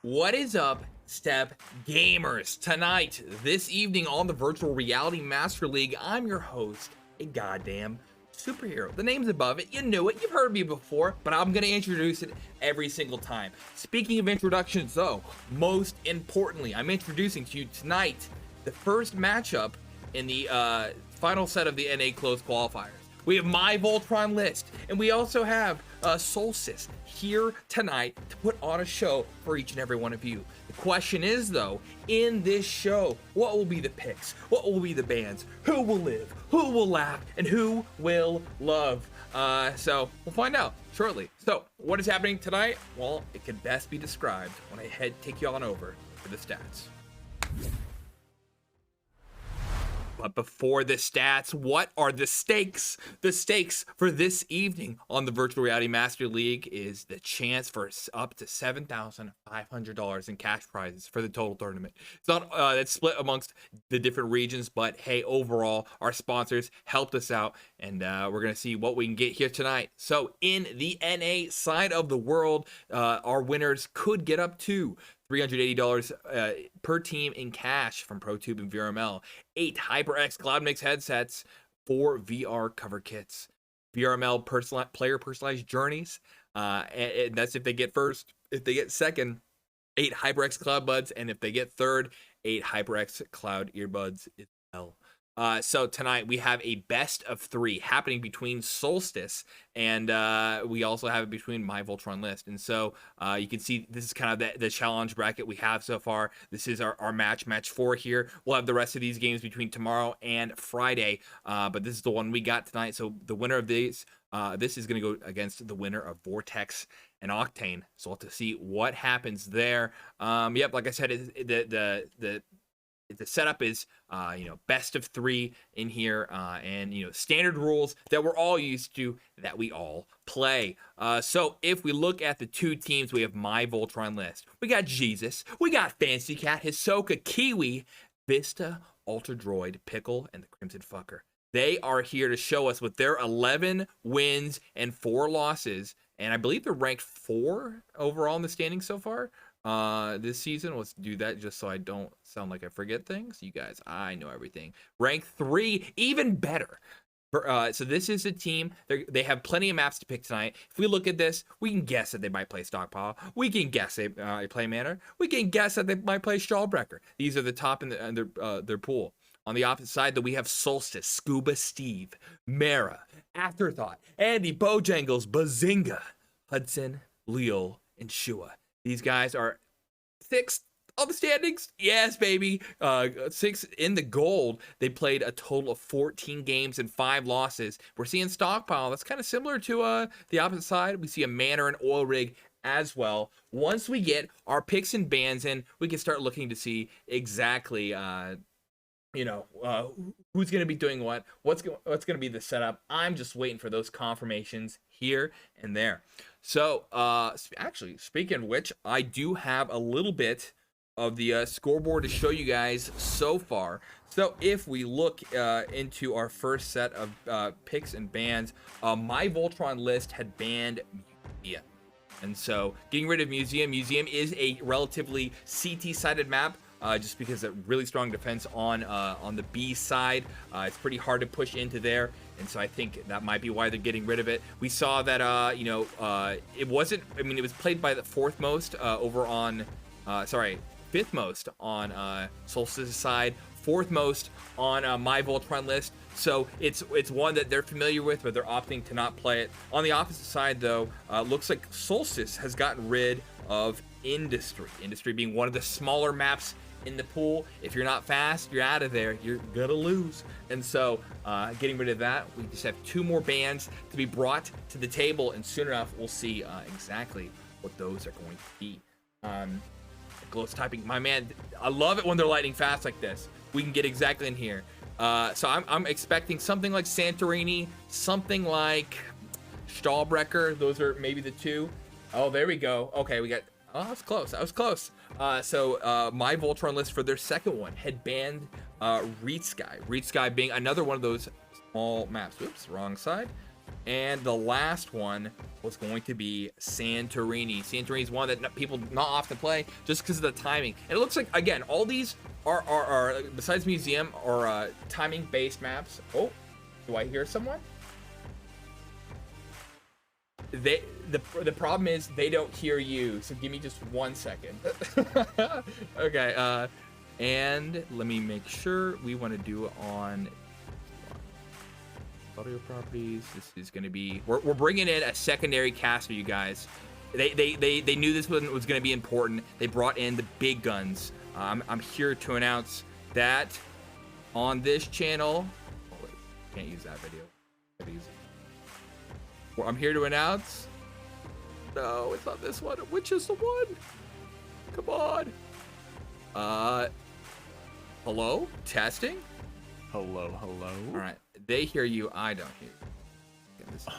What is up, Step Gamers? Tonight, this evening on the Virtual Reality Master League, I'm your host, a goddamn superhero. The name's above it, you knew it, you've heard me before, but I'm gonna introduce it every single time. Speaking of introductions though, most importantly, I'm introducing to you tonight the first matchup in the final set of the NA Closed Qualifiers. We have my Voltron list, and we also have Solstice here tonight to put on a show for each and every one of you. The question is, though, in this show, what will be the picks? What will be the bans? Who will live? Who will laugh? And who will love? So we'll find out shortly. So what is happening tonight? Well, it can best be described when I take you on over to the stats. But before the stats, what are the stakes? The stakes for this evening on the Virtual Reality Master League is the chance for up to $7,500 in cash prizes for the total tournament. It's not it's split amongst the different regions, but hey, overall, our sponsors helped us out, and we're gonna see what we can get here tonight. So in the NA side of the world, our winners could get up to $380 per team in cash from ProTube and VRML, 8 HyperX Cloud Mix headsets, 4 VR cover kits, VRML player personalized journeys, and that's if they get first. If they get second, 8 HyperX Cloud Buds, and if they get third, 8 HyperX Cloud earbuds as well. So tonight we have a best of 3 happening between Solstice and we also have it between my Voltron list. And so you can see this is kind of the challenge bracket we have so far. This is our match 4 here. We'll have the rest of these games between tomorrow and Friday, but this is the one we got tonight. So the winner of these, this is going to go against the winner of Vortex and Octane. So we'll have to see what happens there. Yep, like I said, the setup is, best of 3 in here, and, standard rules that we're all used to, that we all play. So if we look at the 2 teams, we have my Voltron list. We got Jesus, we got Fancy Cat, Hisoka, Kiwi, Vista, Ultra Droid, Pickle, and the Crimson Fucker. They are here to show us with their 11 wins and 4 losses, and I believe they're ranked 4 overall in the standings so far. This season. Let's do that just so I don't sound like I forget things. You guys, I know everything. Rank 3, even better. So this is a team. They have plenty of maps to pick tonight. If we look at this, we can guess that they might play Stockpile. We can guess they play Manor. We can guess that they might play Strawbreaker. These are the top in their pool. On the opposite side, though, we have Solstice, Scuba Steve, Mara, Afterthought, Andy, Bojangles, Bazinga, Hudson, Leo, and Shua. These guys are 6th on the standings. Yes, baby. 6 in the gold. They played a total of 14 games and 5 losses. We're seeing Stockpile. That's kind of similar to the opposite side. We see a Manor and Oil Rig as well. Once we get our picks and bans in, we can start looking to see exactly who's going to be doing what's going to be the setup. I'm just waiting for those confirmations here and there. So actually, speaking of which, I do have a little bit of the scoreboard to show you guys so far. So if we look into our first set of picks and bans, my Voltron list had banned Museum. And so getting rid of Museum is a relatively CT-sided map. Just because of really strong defense on the B side. It's pretty hard to push into there, and so I think that might be why they're getting rid of it. We saw that it wasn't. I mean, it was played by the 4th most over on, 5th most on Solstice's side, 4th most on my Voltron list. So it's one that they're familiar with, but they're opting to not play it. On the opposite side, though, looks like Solstice has gotten rid of Industry. Industry being one of the smaller maps in the pool. If you're not fast, you're out of there. You're gonna lose. And so getting rid of that, we just have 2 more bans to be brought to the table, and soon enough we'll see exactly what those are going to be. Glow's typing, my man, I love it when they're lightning fast like this. We can get exactly in here. So I'm expecting something like Santorini, something like Stallbreaker. Those are maybe the 2. Oh, there we go. Okay, we got. Oh, that was close. That was close. So my Voltron list for their second one had banned Reed Sky. Reed Sky being another one of those small maps. Oops, wrong side. And the last one was going to be Santorini. Santorini is one that people not often play just because of the timing. And it looks like, again, all these are besides museum, are timing-based maps. Oh, do I hear someone? The problem is they don't hear you, so give me just 1 second. Okay, and let me make sure we want to do on audio properties. This is going to be, we're bringing in a secondary cast for you guys. They knew this one was going to be important. They brought in the big guns. I'm here to announce that on this channel. Oh, wait, can't use that video. Well, I'm here to announce. No, it's not this one. Which is the one? Come on. Hello? Testing? Hello. All right. They hear you. I don't hear you.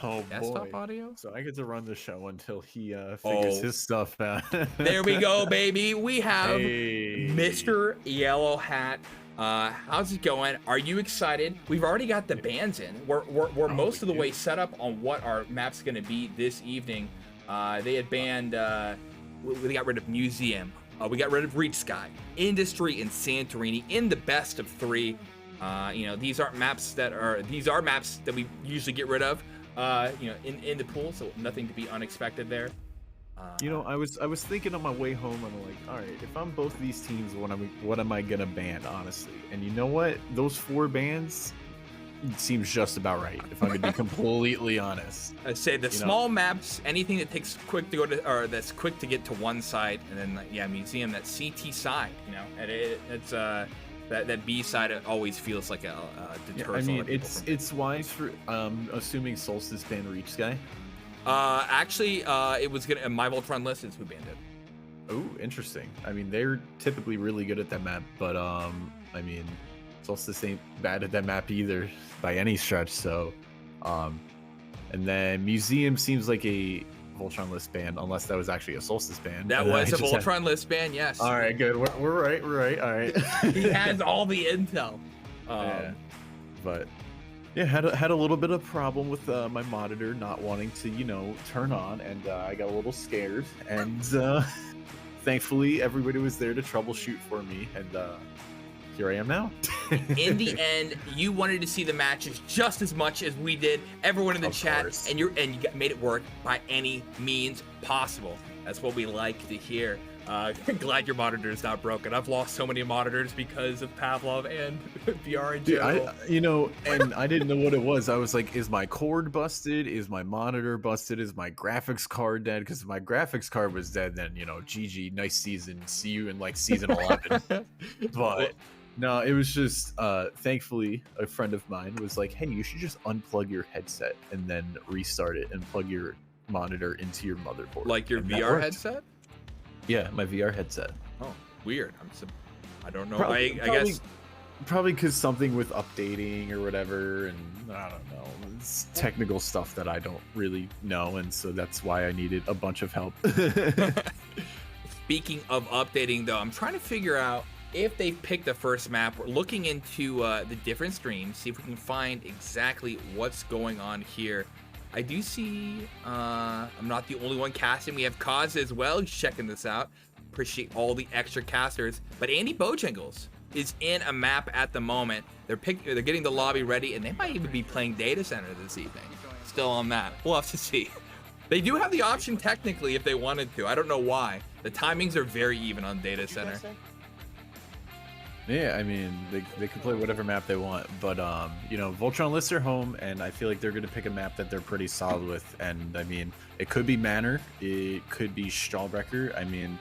Oh Desktop boy. Audio? So I get to run the show until he figures his stuff out. There we go, baby. We have Hey. Mr. Yellow Hat. How's it going? Are you excited? We've already got the bands in. We're most of the way set up on what our map's going to be this evening. They had banned. We got rid of Museum. We got rid of Reach Sky, Industry, and Santorini in the best of 3. These are maps that we usually get rid of. In the pool, so nothing to be unexpected there. I was thinking on my way home, I'm like, all right, if I'm both of these teams, what am I gonna ban, honestly? And you know what? Those 4 bans seems just about right, if I'm gonna be completely honest. I say the small maps, anything that takes quick to go to, or that's quick to get to one side, and then museum, that CT side, and it's that B side, it always feels like a deterrent. I mean, it's wise for assuming Solstice banned Reach Sky. Actually, it was gonna my Voltron list is who banned it. Oh, interesting. I mean, they're typically really good at that map, but I mean, Solstice ain't bad at that map either by any stretch. So, and then Museum seems like a Voltron list ban, unless that was actually a Solstice ban. That was a Voltron list ban, yes. All right, good. We're right. All right. He has all the intel. Yeah. But yeah, had a little bit of problem with my monitor not wanting to, turn on, and I got a little scared. And thankfully, everybody was there to troubleshoot for me, and here I am now. In the end, you wanted to see the matches just as much as we did. Everyone in the chat, course. and you made it work by any means possible. That's what we like to hear. Glad your monitor is not broken. I've lost so many monitors because of Pavlov and VR in general. Dude, and I didn't know what it was. I was like, is my cord busted? Is my monitor busted? Is my graphics card dead? Because if my graphics card was dead, then, GG, nice season. See you in like season 11. But no, it was just, thankfully, a friend of mine was like, hey, you should just unplug your headset and then restart it and plug your monitor into your motherboard. Like your VR headset? Yeah, my VR headset. Oh, weird. I don't know. I guess probably because something with updating or whatever, and I don't know. It's technical stuff that I don't really know, and so that's why I needed a bunch of help. Speaking of updating, though, I'm trying to figure out if they picked the first map. We're looking into the different streams, see if we can find exactly what's going on here. I do see I'm not the only one casting. We have Kaz as well. He's checking this out. Appreciate all the extra casters. But Andy Bojangles is in a map at the moment. They're getting the lobby ready, and they might even be playing Data Center this evening. Still on that. We'll have to see. They do have the option technically if they wanted to. I don't know why. The timings are very even on Data Center. Yeah, I mean, they can play whatever map they want, but Voltron lists are home, and I feel like they're going to pick a map that they're pretty solid with. And I mean, it could be Manor, it could be Stahlbrecher. I mean,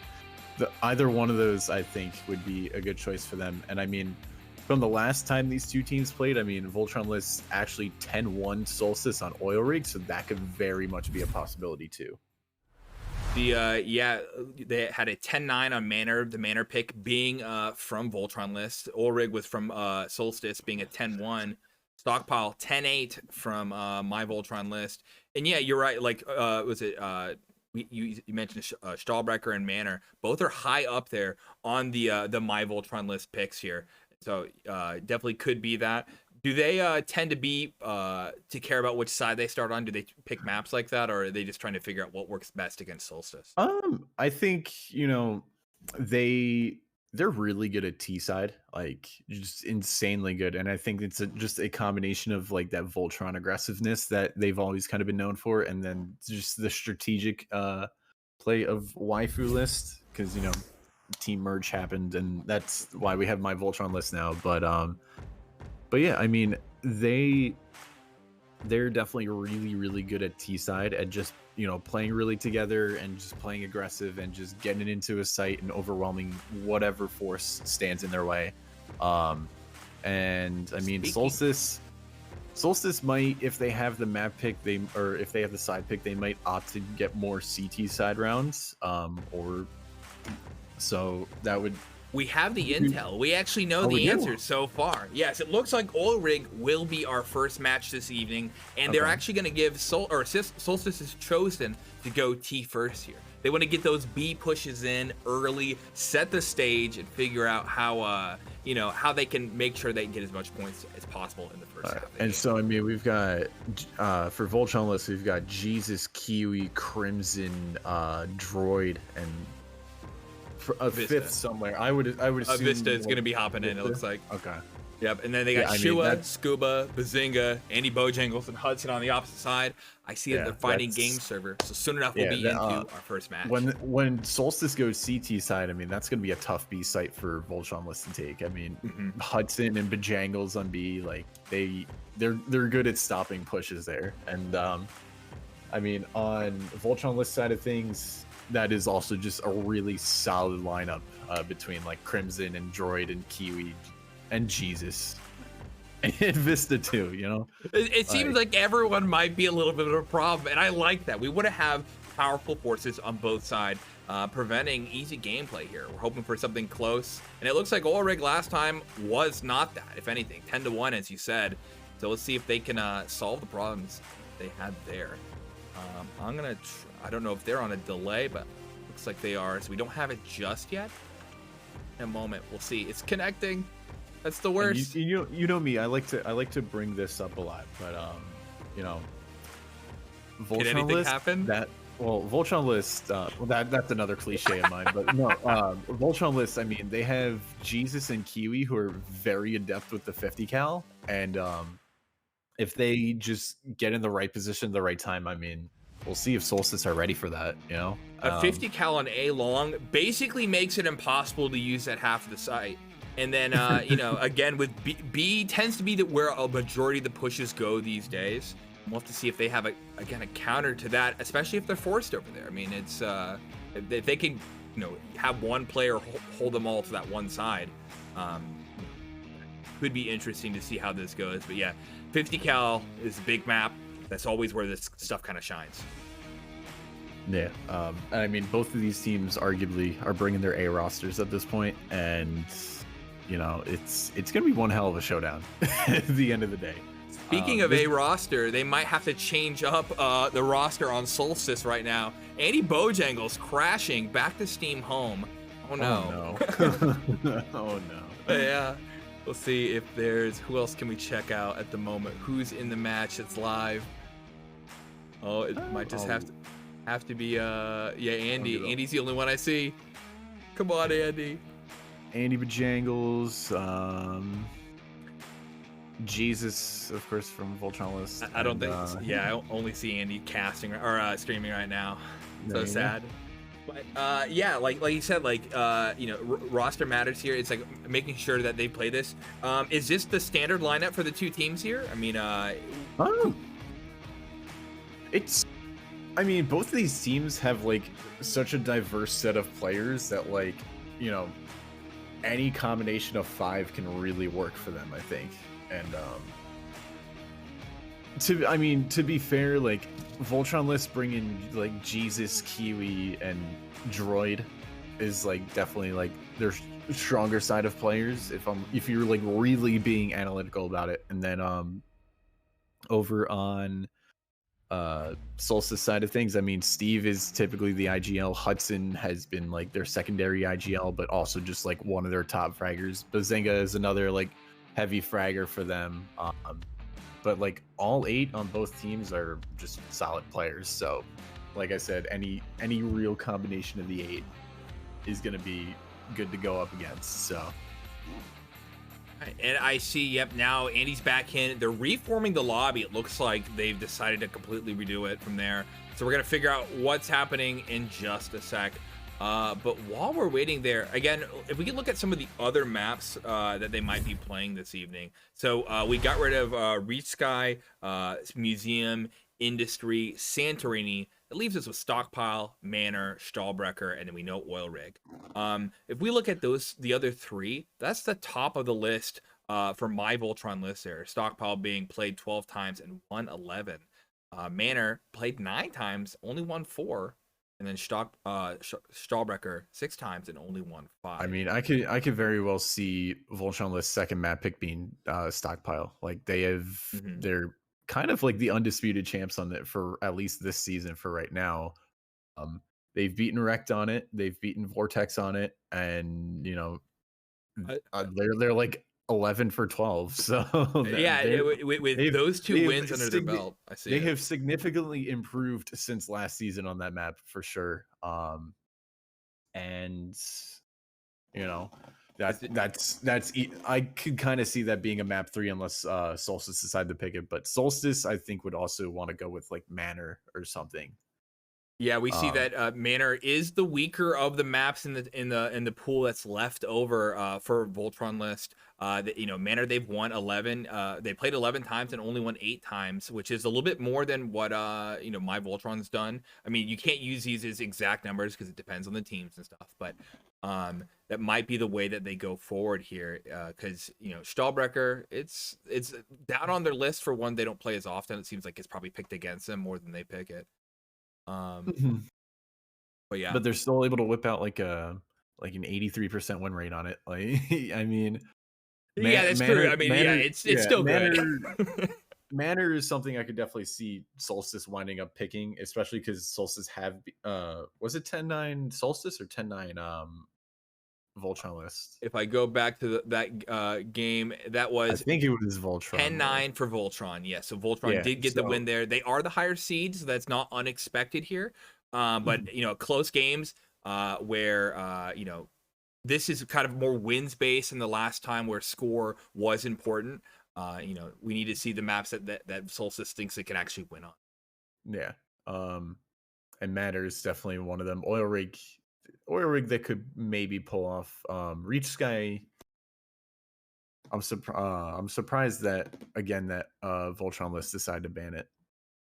either one of those I think would be a good choice for them. And I mean, from the last time these two teams played, I mean, Voltron lists actually 10-1 Solstice on Oil Rig, so that could very much be a possibility too. They had a 10-9 on Manor, the Manor pick being from Voltron list. Ulrig was from Solstice being a 10-1. Stockpile 10-8 from my Voltron list. And yeah, you're right. Like, was it you mentioned Stahlbrecher and Manor. Both are high up there on the my Voltron list picks here. So definitely could be that. Do they tend to be to care about which side they start on? Do they pick maps like that, or are they just trying to figure out what works best against Solstice? I think, they they're really good at T side, like just insanely good. And I think it's just a combination of like that Voltron aggressiveness that they've always kind of been known for, and then just the strategic play of waifu list, because team merge happened, and that's why we have my Voltron list now. But yeah, I mean, they're definitely really, really good at T side, at just playing really together and just playing aggressive and just getting into a site and overwhelming whatever force stands in their way. And I mean, Solstice might, if they have the map pick, or if they have the side pick, they might opt to get more CT side rounds, or so that would. We have the intel. We actually know the answers so far. Yes, it looks like Ulrig will be our first match this evening, and they're actually going to give Solstice is chosen to go T first here. They want to get those B pushes in early, set the stage, and figure out how how they can make sure they get as much points as possible in the first half. And so I mean, we've got for Voltron list, we've got Jesus, Kiwi, Crimson, Droid, and a Vista. Fifth somewhere. I would assume Vista is going to be hopping in. It looks like. Okay. Yep, and then they got Shua, Scuba, Bazinga, Andy Bojangles, and Hudson on the opposite side. I see that they're fighting game server, so soon enough we'll be into our first match. When Solstice goes CT side, I mean, that's going to be a tough B site for Voltron list to take. I mean, Hudson and Bojangles on B, like they're good at stopping pushes there. And I mean, on Voltron list side of things, that is also just a really solid lineup between like Crimson and Droid and Kiwi and Jesus and Vista too. It seems like everyone might be a little bit of a problem, and I like that. We want to have powerful forces on both sides, preventing easy gameplay here. We're hoping for something close, and it looks like Ulrig last time was not that. If anything, 10-1, as you said. So let's see if they can solve the problems they had there. I don't know if they're on a delay, but looks like they are. So we don't have it just yet. In a moment, we'll see. It's connecting. That's the worst. You know me. I like to bring this up a lot, but Voltron Can anything list, happen? Voltron list. That's another cliche of mine, but no. Voltron list. I mean, they have Jesus and Kiwi, who are very adept with the 50 cal, and if they just get in the right position at the right time, I mean, we'll see if Solstice are ready for that. A 50 cal on A long basically makes it impossible to use at half of the site. And then, again, with B tends to be where a majority of the pushes go these days. We'll have to see if they have a counter to that, especially if they're forced over there. I mean, it's if they can, have one player hold them all to that one side. Could be interesting to see how this goes. But yeah, 50 cal is a big map. That's always where this stuff kind of shines. Yeah, I mean, both of these teams arguably are bringing their A rosters at this point, and it's gonna be one hell of a showdown at the end of the day. Speaking of A roster, they might have to change up the roster on Solstice right now. Andy Bojangles crashing back to Steam home. Oh no. Oh no. Oh no. Yeah. We'll see if who else can we check out at the moment? Who's in the match that's live? Oh, it might just have to be Andy. Andy's the only one I see. Come on, Andy. Andy Bojangles, Jesus, of course, from Voltron list. I don't think. I only see Andy casting or streaming right now. So sad. But like you said, roster matters here. It's like making sure that they play this. Is this the standard lineup for the two teams here? I mean, both of these teams have like such a diverse set of players that any combination of 5 can really work for them, I think. And to be fair, like Voltron list bringing like Jesus, Kiwi, and Droid is like definitely like their stronger side of players. If you're like really being analytical about it, and then over on Solstice side of things, I mean, Steve is typically the IGL. Hudson has been like their secondary IGL, but also just like one of their top fraggers. Bazinga is another like heavy fragger for them. But like all 8 on both teams are just solid players. So, like I said, any real combination of the 8 is going to be good to go up against. So. And I see, yep, now Andy's back in. They're reforming the lobby. It looks like they've decided to completely redo it from there. So we're going to figure out what's happening in just a sec. But while we're waiting there, again, if we can look at some of the other maps that they might be playing this evening. So we got rid of Reach Sky, Museum, Industry, Santorini. It leaves us with Stockpile, Manor, Stahlbrecher, and then we know Oil Rig. If we look at the other 3, that's the top of the list for my Voltron list there. Stockpile being played 12 times and won 11. Manor played 9 times, only won 4. And then Stahlbrecher 6 times and only won 5. I mean, I could very well see Voltron list's second map pick being Stockpile. Like they're kind of like the undisputed champs on it for at least this season for right now. They've beaten Rect on it, they've beaten Vortex on it, and they're like 11 for 12. So yeah, with those 2 wins under their belt, I see they have significantly improved since last season on that map for sure. And you know I could kind of see that being a map 3 unless Solstice decide to pick it, but Solstice I think would also want to go with like Manor or something. Yeah, we see that Manor is the weaker of the maps in the pool that's left over for Voltron list. Manor, they've won 11. They played 11 times and only won 8 times, which is a little bit more than what my Voltron's done. I mean, you can't use these as exact numbers because it depends on the teams and stuff, but that might be the way that they go forward here. Because Stahlbrecher, it's down on their list for one they don't play as often. It seems like it's probably picked against them more than they pick it. But yeah, but they're still able to whip out like an 83% win rate on it. Like, I mean, yeah, that's true. I mean, Manor, it's still good. Manor is something I could definitely see Solstice winding up picking, especially because Solstice have was it 10-9 Solstice or 10-9 Voltron list? If I go back to that game, that was, I think it was Voltron. 10-9 for Voltron. Yeah, so Voltron did get the win there. They are the higher seeds, so that's not unexpected here. But close games where this is kind of more wins based than the last time where score was important. We need to see the maps that Solstice thinks it can actually win on. Yeah. And Manor is definitely one of them. Oil rig that could maybe pull off. Reach Sky, I'm surprised that Voltron list decided to ban it.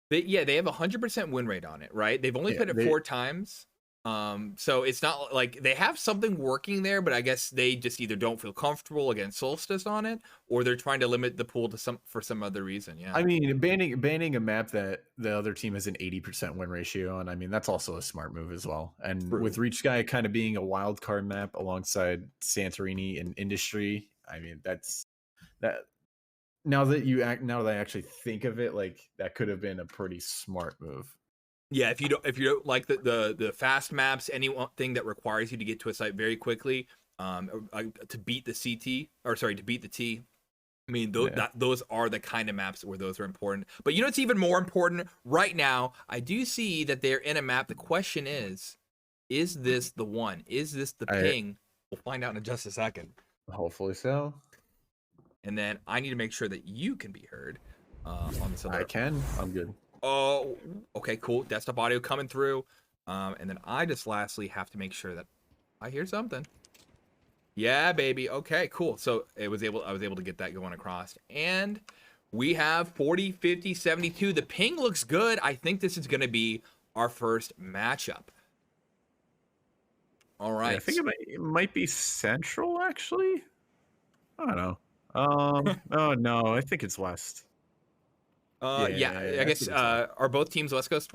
They have 100% win rate on it, right? They've only played it 4 times. So it's not like they have something working there, but I guess they just either don't feel comfortable against Solstice on it, or they're trying to limit the pool to for some other reason. Yeah. I mean, banning a map that the other team has an 80% win ratio on, I mean, that's also a smart move as well. And True. With Reach Sky kind of being a wild card map alongside Santorini and Industry, I mean, that's that. Now that I actually think of it, like that could have been a pretty smart move. Yeah, if you don't like the fast maps, anything that requires you to get to a site very quickly, to beat the T. I mean, those are the kind of maps where those are important. But it's even more important right now. I do see that they're in a map. The question is this the one? Is this the ping? We'll find out in just a second. Hopefully so. And then I need to make sure that you can be heard on this other. I can. I'm good. Oh, okay, cool. Desktop audio coming through. And then I just lastly have to make sure that I hear something. Yeah, baby. Okay, cool. So I was able to get that going across. And we have 40, 50, 72. The ping looks good. I think this is going to be our first matchup. All right. Yeah, I think it might be Central, actually. I don't know. Oh, no. I think it's West. I guess are both teams West Coast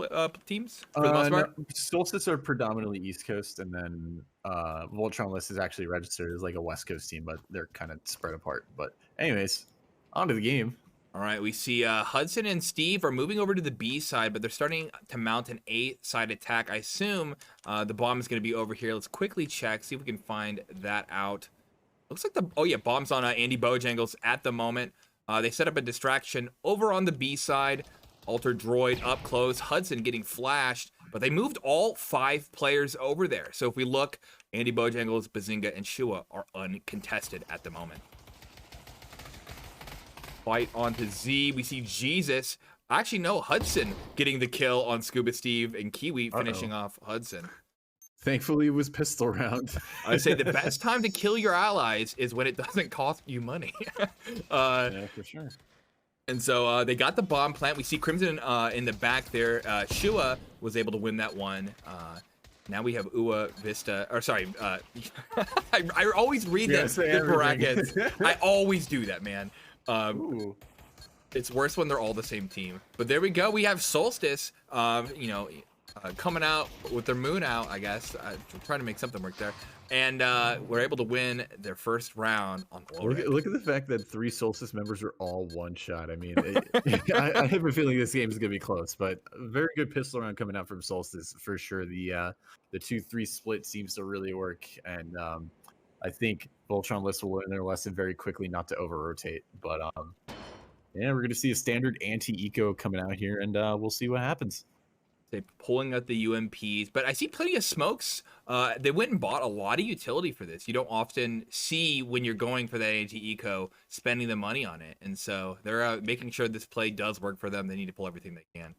teams for the most part? No, Solstice are predominantly East Coast, and then Voltron list is actually registered as like a West Coast team, but they're kind of spread apart. But anyways, on to the game. All right, we see Hudson and Steve are moving over to the B side, but they're starting to mount an A side attack. I assume the bomb is going to be over here. Let's quickly check, see if we can find that out. Looks like the, oh yeah, bombs on Andy Bojangles at the moment. They set up a distraction over on the B side. Altered Droid up close. Hudson getting flashed, but they moved all 5 players over there. So if we look, Andy Bojangles, Bazinga, and Shua are uncontested at the moment. Fight onto Z. We see Jesus. Actually, no, Hudson getting the kill on Scuba Steve and Kiwi finishing off Hudson. Thankfully, it was pistol round. I'd say the best time to kill your allies is when it doesn't cost you money. Yeah, for sure. And so they got the bomb plant. We see Crimson in the back there. Shua was able to win that one. Now we have Ua Vista, or sorry, I always read the brackets. I always do that, man. It's worse when they're all the same team. But there we go. We have Solstice, coming out with their moon out, I guess. Trying to make something work there. And we're able to win their first round on look at the fact that 3 Solstice members are all one shot. I mean, I have a feeling this game is going to be close, but a very good pistol round coming out from Solstice for sure. The 2-3 split seems to really work, and I think Voltron List will learn their lesson very quickly not to over rotate. But yeah, we're going to see a standard anti-eco coming out here, and we'll see what happens. They're pulling out the UMPs, but I see plenty of smokes. They went and bought a lot of utility for this. You don't often see when you're going for that anti-eco spending the money on it. And so they're making sure this play does work for them. They need to pull everything they can.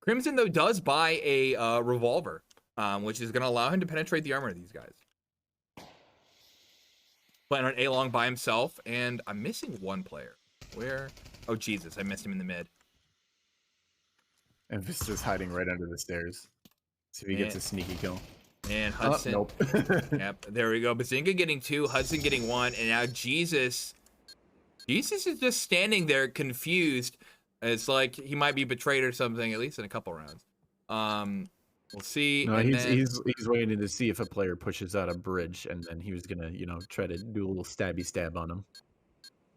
Crimson, though, does buy a revolver, which is going to allow him to penetrate the armor of these guys. Playing on A-Long by himself, and I'm missing one player. Where? Oh, Jesus, I missed him in the mid. And Vista's hiding right under the stairs. See if he gets a sneaky kill. And Hudson. Nope. Yep, there we go. Bazinga getting 2, Hudson getting 1, and now Jesus is just standing there confused. It's like he might be betrayed or something, at least in a couple rounds. We'll see. No, he's waiting to see if a player pushes out a bridge, and then he was gonna, try to do a little stabby stab on him.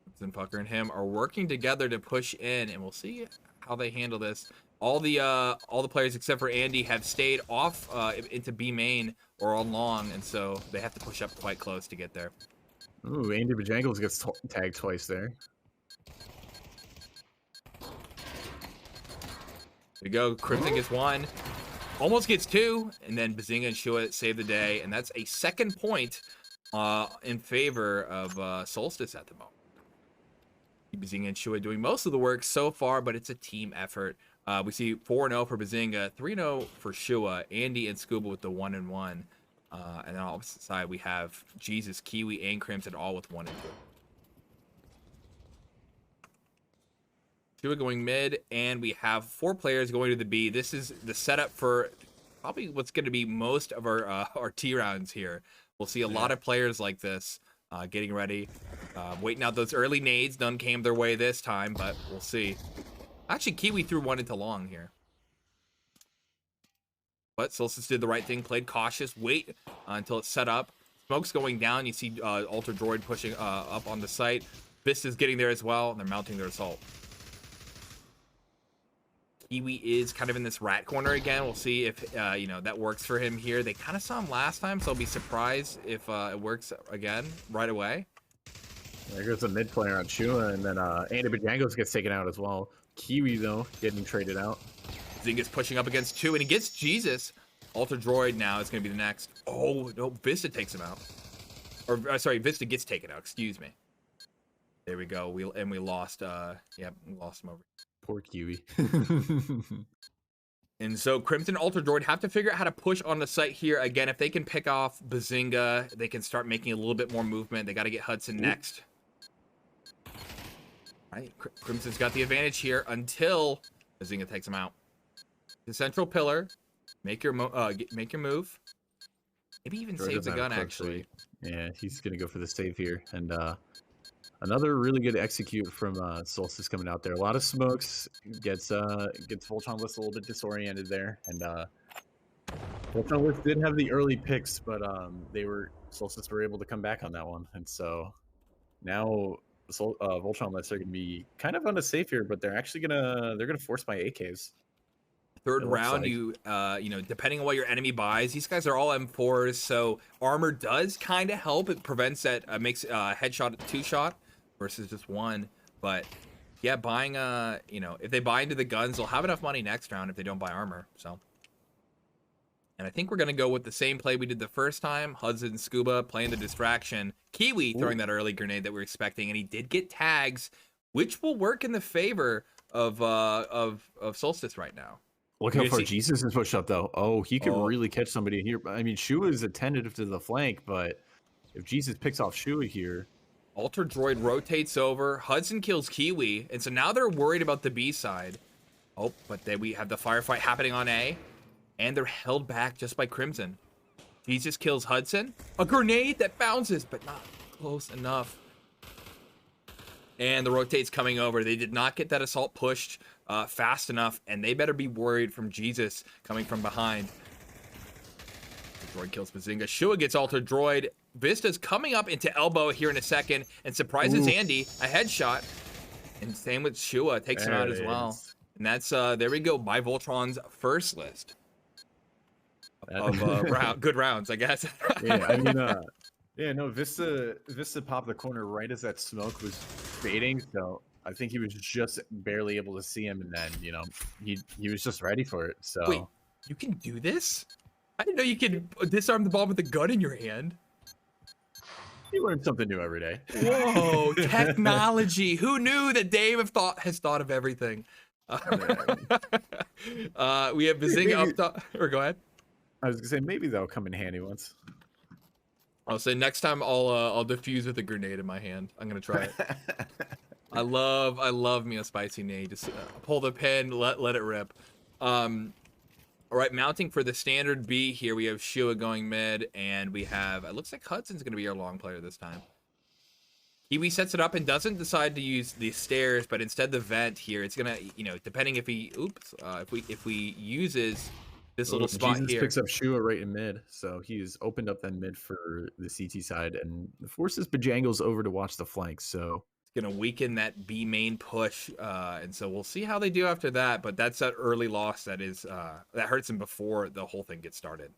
Hudson Pucker and him are working together to push in, and we'll see how they handle this. All the players except for Andy have stayed off into B main or on long, and so they have to push up quite close to get there. Ooh, Andy Bojangles gets tagged twice there. There we go. Crimson gets 1, almost gets 2, and then Bazinga and Shua save the day, and that's a second point in favor of Solstice at the moment. Bazinga and Shua doing most of the work so far, but it's a team effort. We see 4-0 for Bazinga, 3-0 for Shua, Andy and Scuba with the 1-1. And then on the opposite side, we have Jesus, Kiwi, and Crimson all with 1-2. Shua going mid, and we have 4 players going to the B. This is the setup for probably what's going to be most of our T rounds here. We'll see a lot of players like this getting ready, waiting out those early nades. None came their way this time, but we'll see. Actually, Kiwi threw 1 into long here. But Solstice did the right thing, played cautious, wait until it's set up. Smoke's going down. You see Altered Droid pushing up on the site. Vista's getting there as well, and they're mounting their assault. Kiwi is kind of in this rat corner again. We'll see if that works for him here. They kind of saw him last time, so I'll be surprised if it works again right away. There goes a mid player on Shua, and then Andy Bojangles gets taken out as well. Kiwi, though, getting traded out. Zinga's pushing up against 2, and he gets Jesus. Altered Droid now is going to be the next. Oh, no, Vista takes him out. Or, sorry, Vista gets taken out, excuse me. There we go. We lost, we lost him over. Poor Kiwi. And so Crimson Altered Droid have to figure out how to push on the site here. Again, if they can pick off Bazinga, they can start making a little bit more movement. They got to get Hudson next. Right, Crimson's got the advantage here until Bazinga takes him out. The central pillar, make your move. Maybe even save the gun actually. Yeah, he's gonna go for the save here, and another really good execute from Solstice coming out there. A lot of smokes, gets Voltron List a little bit disoriented there, and Voltron List did have the early picks, but Solstice were able to come back on that one, and so now Voltron List are gonna be kind of on a safe here, but they're actually gonna force my AKs. Third It looks round, like. you know, depending on what your enemy buys, these guys are all M4s, so armor does kind of help. It prevents that, makes headshot 2-shot versus just 1. But yeah, buying you know, if they buy into the guns, they'll have enough money next round if they don't buy armor. So, and I think we're gonna go with the same play we did the first time. Hudson Scuba playing the distraction, Kiwi throwing that early grenade that we were expecting, and he did get tags, which will work in the favor of Solstice right now. Look how far Jesus is pushed up, though. Oh, he could really catch somebody here. I mean, Shua is attentive to the flank, but if Jesus picks off Shua here, Alter Droid rotates over. Hudson kills Kiwi, and so now they're worried about the B side. Oh, but then we have the firefight happening on A, and they're held back just by Crimson. Jesus kills Hudson. A grenade that bounces, but not close enough. And the rotate's coming over. They did not get that assault pushed fast enough, and they better be worried from Jesus coming from behind. The droid kills Bazinga. Shua gets Altered Droid. Vista's coming up into elbow here in a second and surprises Andy. A headshot. And same with Shua. Takes him out as well. And that's, there we go, my Voltron's first list of good rounds, I guess. yeah, I mean, yeah, no, Vista popped the corner right as that smoke was fading, so I think he was just barely able to see him, and then, you know, he was just ready for it. So wait, you can do this? I didn't know you could disarm the bomb with a gun in your hand. You learn something new every day. Whoa, technology! Who knew that Dave has thought of everything? We have Bazinga up top. Or go ahead. I was gonna say maybe that'll come in handy once. I'll say next time I'll defuse with a grenade in my hand. I'm gonna try it. I love me a spicy nade. Just pull the pin, let it rip. All right, mounting for the standard B here. We have Shua going mid, and we have, it looks like Hudson's gonna be our long player this time. Kiwi sets it up and doesn't decide to use the stairs, but instead the vent here. It's gonna, you know, depending if he, if we uses this little spot Jesus here. Picks up Shua right in mid, so he's opened up then mid for the CT side and forces Bajangles over to watch the flank. So it's gonna weaken that B main push, and so we'll see how they do after that. But that's that early loss that is that hurts him before the whole thing gets started.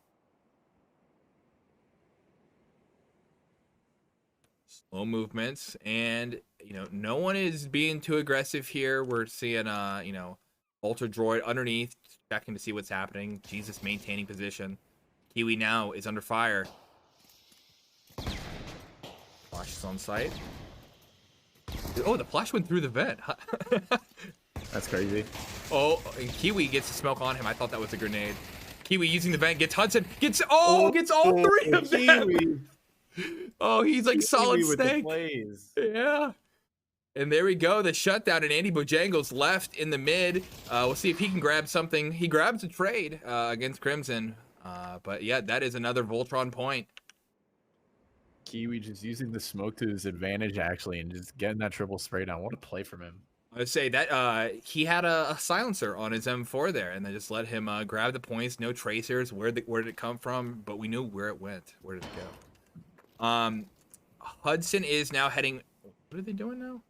Slow movements, and you know, no one is being too aggressive here. We're seeing you know, Ultra Droid underneath, checking to see what's happening. Jesus maintaining position. Kiwi now is under fire. Flash is on site. Oh, the flash went through the vent. that's crazy. Oh, and Kiwi gets the smoke on him. I thought that was a grenade. Kiwi using the vent, gets Hudson, gets all three of them. Oh, he's like solid snake. Yeah. And there we go, the shutdown, and Andy Bojangles left in the mid. We'll see if he can grab something. He grabs a trade against Crimson. But yeah, that is another Voltron point. Kiwi just using the smoke to his advantage, actually, and just getting that triple spray down. What a play from him. I would say that he had a silencer on his M4 there, and they just let him grab the points. No tracers. Where did it come from? But we knew where it went. Where did it go? Hudson is now heading. What are they doing now?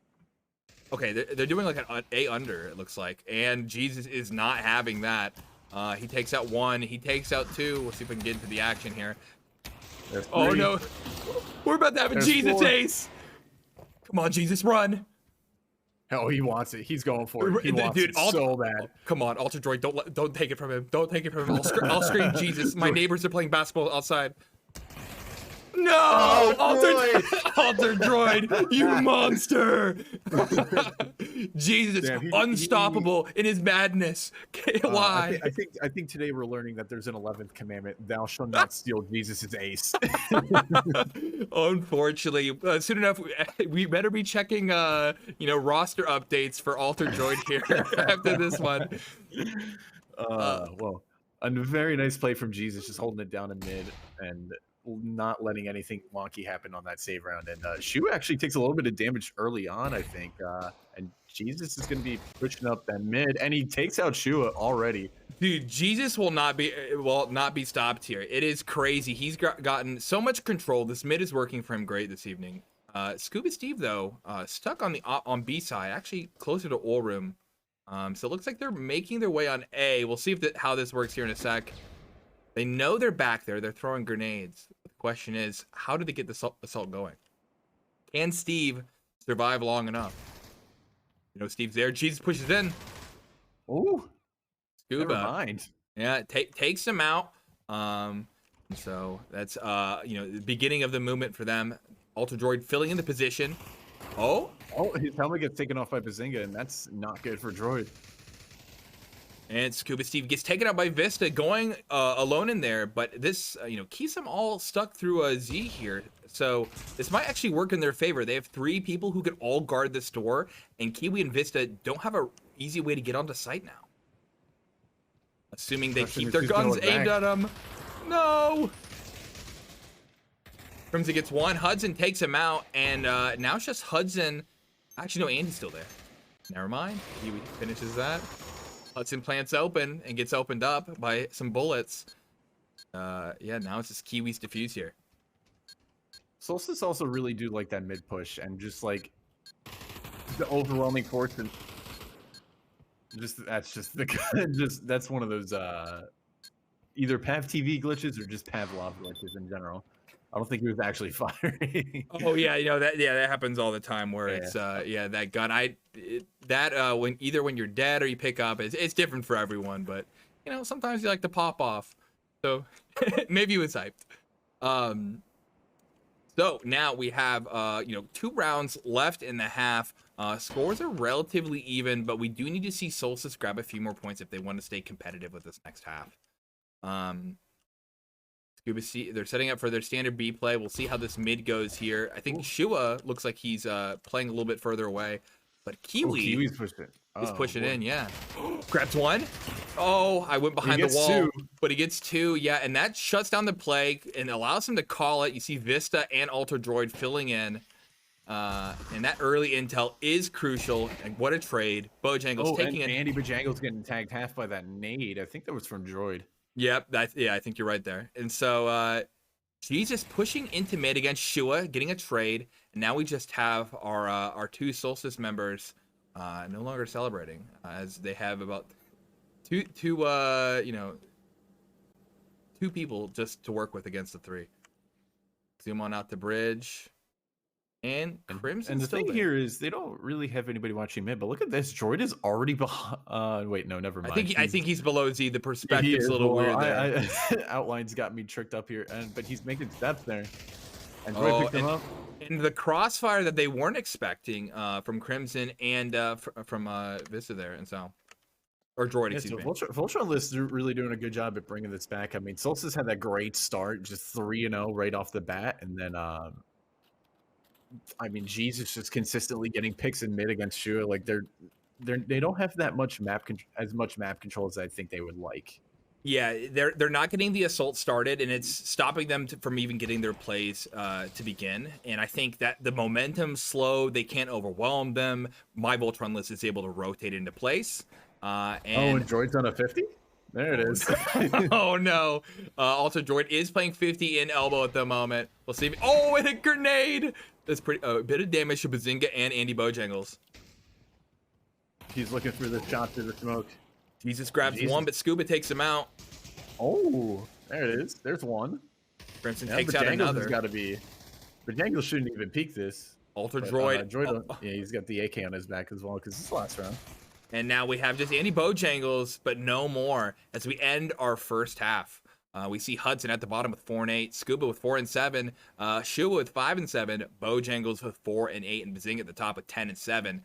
Okay, they're doing like an A under, it looks like, and Jesus is not having that. He takes out one. He takes out two. We'll see if we can get into the action here. Oh no, we're about to have a Jesus ace. Come on, Jesus, run. Oh, he wants it. He's going for it. He wants it so bad. Come on, Alter Droid, don't take it from him. Don't take it from him. I'll scream Jesus. My neighbors are playing basketball outside. No, Alter Droid, you monster! Jesus, damn, unstoppable in his madness. Why? I think today we're learning that there's an 11th commandment: "Thou shalt not steal Jesus's ace." Unfortunately, soon enough, we better be checking, you know, roster updates for Alter Droid here after this one. Well, a very nice play from Jesus, just holding it down in mid and not letting anything wonky happen on that save round. And Shu actually takes a little bit of damage early on, I think. And Jesus is going to be pushing up that mid, and he takes out Shua already. Dude, Jesus will not be stopped here. It is crazy. He's gotten so much control. This mid is working for him great this evening. Scuba Steve though, stuck on the on B side, actually closer to Oil Room. So it looks like they're making their way on A. We'll see if how this works here in a sec. They know they're back there. They're throwing grenades. The question is, how do they get the assault going? Can Steve survive long enough? You know, Steve's there. Jesus pushes in. Oh, never Scuba. mind. Yeah, takes him out. So that's the beginning of the movement for them. Ultra Droid filling in the position. Oh, His helmet gets taken off by Bazinga, and that's not good for Droid. and Scuba Steve gets taken out by Vista, going alone in there. But this, keeps them all stuck through a Z here. So this might actually work in their favor. They have 3 people who can all guard this door, and Kiwi and Vista don't have a easy way to get onto site now. Assuming they keep their guns aimed at them. No! Crimson gets one. Hudson takes him out, and now it's just Hudson. Actually, no, Andy's still there. Never mind. Kiwi finishes that. Hudson plants open and gets opened up by some bullets. Yeah, now it's just Kiwi's defuse here. Solstice also really do like that mid push, and just like the overwhelming force, and that's one of those either Pav TV glitches or just Pavlov glitches in general. I don't think he was actually firing. Oh yeah, that happens all the time where it's that gun. When you're dead or you pick up, it's different for everyone, but sometimes you like to pop off. So maybe he was hyped. So now we have 2 rounds left in the half. Scores are relatively even, but we do need to see Solstice grab a few more points if they want to stay competitive with this next half. Scuba C, they're setting up for their standard B play. We'll see how this mid goes here. I think Shua looks like he's playing a little bit further away, but Kiwi's pushing in. Yeah, grabs one. Oh, I went behind the wall, 2. But he gets 2. Yeah, and that shuts down the play and allows him to call it. You see Vista and Ultra Droid filling in. And that early intel is crucial. And what a trade. Bojangles taking it. Andy Bojangles getting tagged half by that nade. I think that was from Droid. Yep, I think you're right there. And so Jesus pushing into mid against Shua, getting a trade, and now we just have our 2 Solstice members no longer celebrating, as they have about two people just to work with against the 3. Zoom on out the bridge. And Crimson. And the thing here is they don't really have anybody watching mid, but look at this. Droid is already behind. Wait, no, never mind. I think he's below Z. The perspective's a little weird there. Outlines got me tricked up here, but he's making steps there. And Droid picked him up. And the crossfire that they weren't expecting from Crimson and from Vista there, and so. Or Droid, excuse me. Voltron List is really doing a good job at bringing this back. I mean, Solstice had that great start, just 3-0 right off the bat, and then Jesus just consistently getting picks in mid against Shua. Like they don't have that much map control as I think they would like. Yeah, they're not getting the assault started, and it's stopping them from even getting their plays to begin. And I think that the momentum's slow. They can't overwhelm them. My Voltron List is able to rotate into place. And Droid's on a 50? There it is. Oh no. Also, Droid is playing 50 in elbow at the moment. We'll see. And a grenade. That's pretty a bit of damage to Bazinga and Andy Bojangles. He's looking for the shot through the smoke. Jesus grabs one, but Scuba takes him out. Oh, there it is. There's one. Crimson takes out another. Got to be. Bojangles shouldn't even peek this. Ultra Droid. Yeah, he's got the AK on his back as well because it's the last round. And now we have just Andy Bojangles, but no more as we end our first half. We see Hudson at the bottom with 4 and 8, Scuba with 4 and 7, Shua with 5 and 7, Bojangles with 4 and 8, and Bazing at the top with 10 and 7.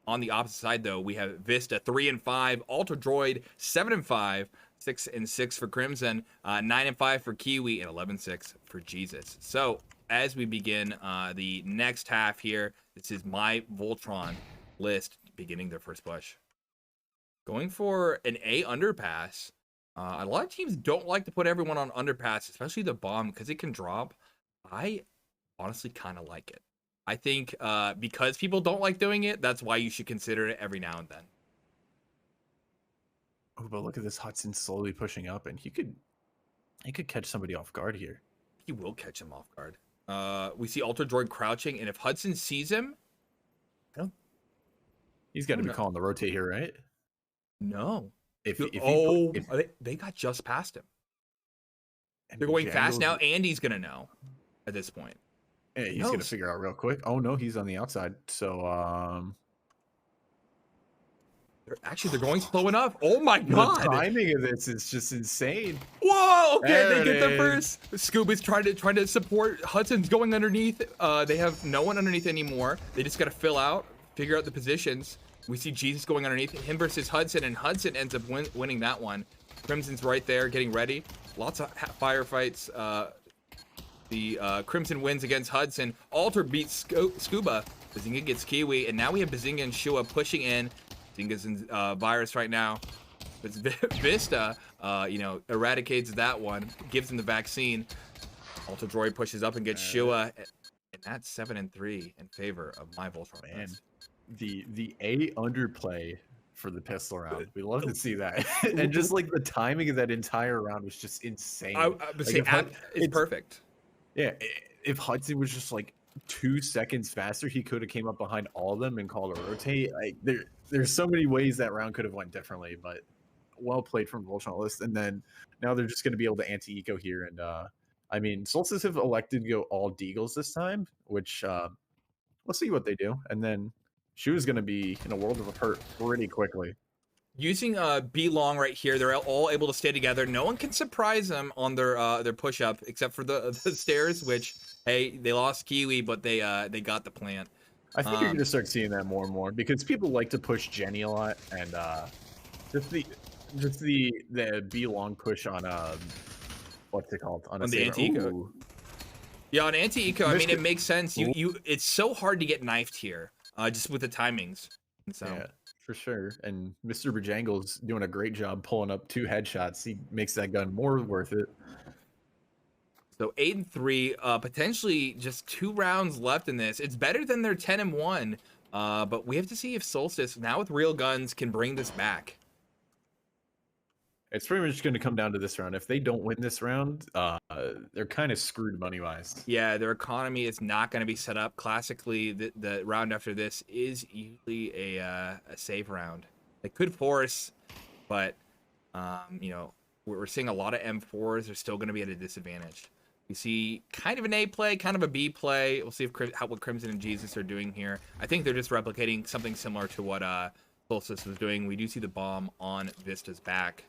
On the opposite side, though, we have Vista 3 and 5, Ultra Droid 7 and 5, 6 and 6 for Crimson, 9 and 5 for Kiwi, and 11-6 for Jesus. So as we begin the next half here, this is my Voltron List beginning their first push. Going for an A underpass. A lot of teams don't like to put everyone on underpass, especially the bomb, because it can drop. I honestly kind of like it. I think because people don't like doing it, that's why you should consider it every now and then. Oh, but look at this Hudson slowly pushing up, and he could catch somebody off guard here. He will catch him off guard. We see Ultra Droid crouching, and if Hudson sees him, he's got to be calling the rotate here, right? No. If Oh, they got just past him. They're going fast now. Andy's gonna know at this point. Yeah, he's gonna figure out real quick. Oh no, he's on the outside. So they're going slow enough. Oh my god! The timing of this is just insane. Whoa! Okay, they get the first. Scuba's trying to support. Hudson's going underneath. They have no one underneath anymore. They just gotta figure out the positions. We see Jesus going underneath him versus Hudson, and Hudson ends up winning that one. Crimson's right there, getting ready. Lots of firefights. The Crimson wins against Hudson. Alter beats Scuba. Bazinga gets Kiwi, and now we have Bazinga and Shua pushing in. Bazinga's in virus right now. But Vista, eradicates that one, gives him the vaccine. Alter Droid pushes up and gets Shua, and that's 7-3 in favor of my Voltron. Man, the A underplay for the pistol round. We love to see that. And just like the timing of that entire round was just insane. It's perfect. Yeah, if Hudson was just like 2 seconds faster, he could have came up behind all of them and called a rotate. Like there's so many ways that round could have went differently, but well played from Voltron List. And then now they're just going to be able to anti-eco here. And I mean, Solstice have elected to go all Deagles this time, which we'll see what they do. And then she was going to be in a world of hurt pretty quickly. Using B long right here, they're all able to stay together. No one can surprise them on their push up except for the stairs, which hey, they lost Kiwi, but they got the plant. I think you're gonna start seeing that more and more because people like to push Jenny a lot, and just the B long push on what's it called on the anti-eco. Yeah, on anti-eco, I mean it makes sense. It's so hard to get knifed here, just with the timings. And so. Yeah. For sure. And Mr. Bajangle's doing a great job pulling up 2 headshots. He makes that gun more worth it. So 8-3, potentially just 2 rounds left in this. It's better than their 10-1, but we have to see if Solstice, now with real guns, can bring this back. It's pretty much going to come down to this round. If they don't win this round, they're kind of screwed money-wise. Yeah, their economy is not going to be set up. Classically, the round after this is usually a save round. They could force, but we're seeing a lot of M4s. They're still going to be at a disadvantage. We see kind of an A play, kind of a B play. We'll see what Crimson and Jesus are doing here. I think they're just replicating something similar to what Solstice was doing. We do see the bomb on Vista's back.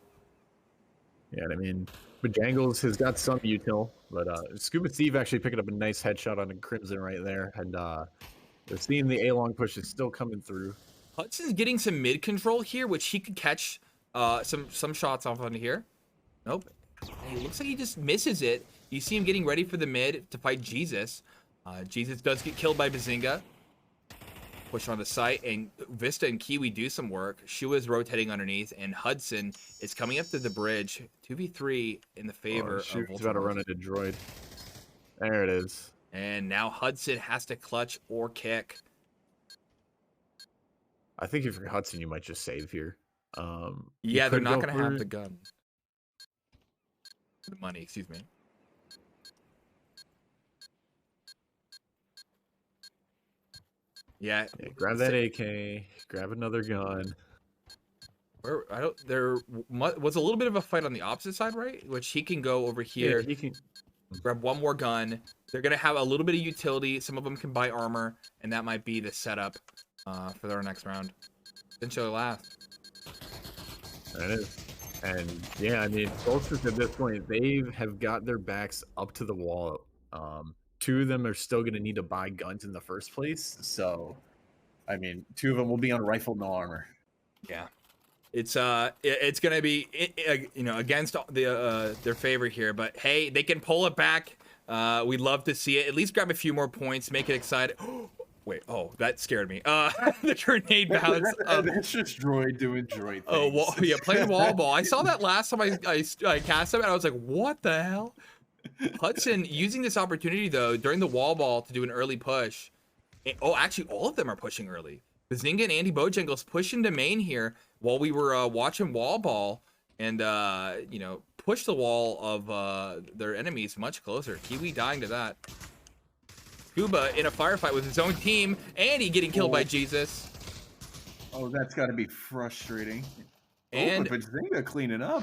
Yeah, I mean, Bajangles has got some util, but Scuba Steve actually picking up a nice headshot on a Crimson right there, and they're seeing the A-long push is still coming through. Hudson's getting some mid control here, which he could catch some shots off on here. Nope. It looks like he just misses it. You see him getting ready for the mid to fight Jesus. Jesus does get killed by Bazinga. Push on the site, and Vista and Kiwi do some work. Shua is rotating underneath, and Hudson is coming up to the bridge. 2v3 in the favor of Voltron. He's about to run into Droid. There it is. And now Hudson has to clutch or kick. I think if you're Hudson, you might just save here. Yeah, they're not going to have the gun. The money, excuse me. Yeah, grab that AK, grab another gun. There was a little bit of a fight on the opposite side, right? Which he can go over here. Yeah, he can grab one more gun. They're gonna have a little bit of utility. Some of them can buy armor, and that might be the setup for their next round. Essentially last. That is. And yeah, I mean, Solstice at this point, they have got their backs up to the wall. 2 of them are still going to need to buy guns in the first place. So, I mean, 2 of them will be on rifle, no armor. Yeah, it's going to be against their favor here. But hey, they can pull it back. We'd love to see it. At least grab a few more points, make it exciting. Wait, oh, that scared me. The grenade bounce. That's just Droid doing Droid things. Yeah, playing wall ball. I saw that last time I cast him, and I was like, what the hell? Hudson using this opportunity, though, during the wall ball to do an early push. Actually, all of them are pushing early. Bazinga and Andy Bojangles pushing to main here while we were watching wall ball and, push the wall of their enemies much closer. Kiwi dying to that. Scuba in a firefight with his own team, and he getting killed by Jesus. Oh, that's got to be frustrating. And but Bazinga cleaning up.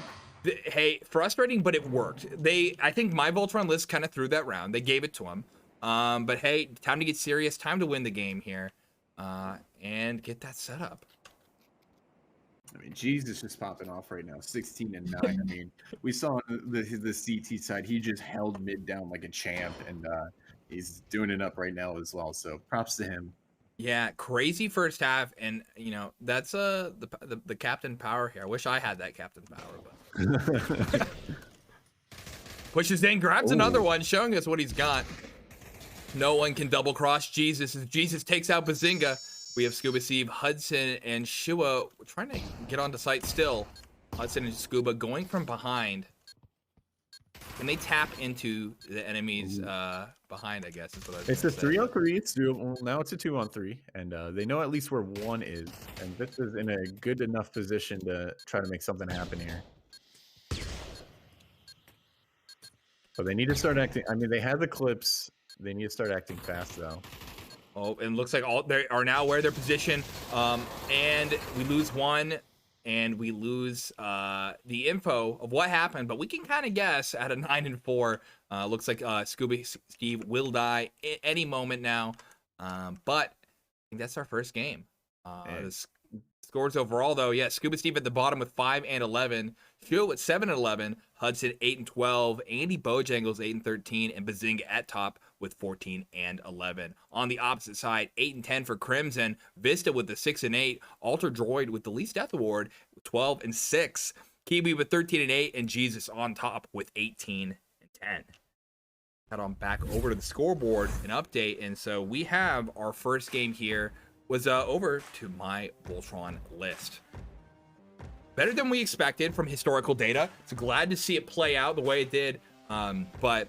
hey, frustrating, but it worked. I think my Voltron list kind of threw that round. They gave it to him. But hey, time to get serious. Time to win the game here, and get that set up. I mean, Jesus just popping off right now, 16-9. I mean, we saw on the CT side, he just held mid down like a champ, and he's doing it up right now as well. So props to him. Yeah, crazy first half, and you know that's the captain power here. I wish I had that captain power, but pushes in, grabs another one, showing us what he's got. No one can double cross Jesus as Jesus takes out Bazinga. We have Scuba Steve, Hudson, and Shua trying to get onto site still. Hudson and Scuba going from behind. Can they tap into the enemies behind, I guess is what I was It's a gonna say. 3-on-3. It's doable. Now it's a 2-on-3, and they know at least where one is, and this is in a good enough position to try to make something happen here. But they need to start acting. I mean, they have the clips. They need to start acting fast, though. Oh, and looks like all they are now aware of their position. And we lose one, and we lose the info of what happened, but we can kind of guess at a 9-4. Looks like Scuba Steve will die any moment now. But I think that's our first game. The scores overall, though, yeah, Scuba Steve at the bottom with 5 and 11. Phil with 7 and 11. Hudson 8 and 12. Andy Bojangles 8 and 13, and Bazinga at top with 14 and 11. On the opposite side, 8 and 10 for Crimson. Vista with the 6 and 8. Alter Droid with the least death award with 12 and 6. Kiwi with 13 and 8, and Jesus on top with 18 and 10. Head on back over to the scoreboard and update, and so we have our first game here was over to my Voltron list. Better than we expected from historical data. It's glad to see it play out the way it did. But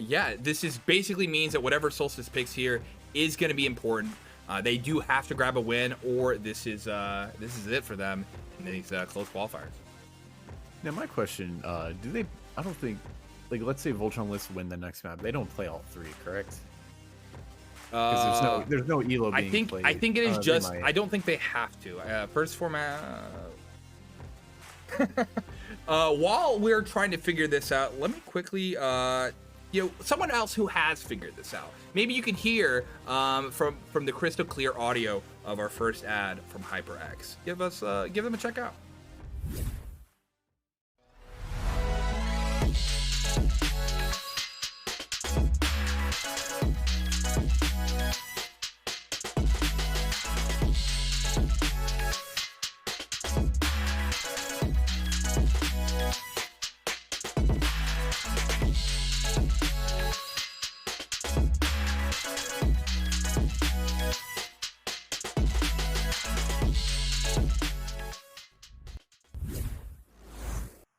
yeah, this is basically means that whatever Solstice picks here is going to be important. They do have to grab a win, or this is it for them in these close qualifiers. Now, my question: do they? I don't think. Like, let's say Voltron lists win the next map. They don't play all three, correct? Because there's no elo being played. I think it is just. I don't think they have to. First format. While we're trying to figure this out, let me quickly, someone else who has figured this out. Maybe you can hear from the crystal clear audio of our first ad from HyperX. Give them a check out.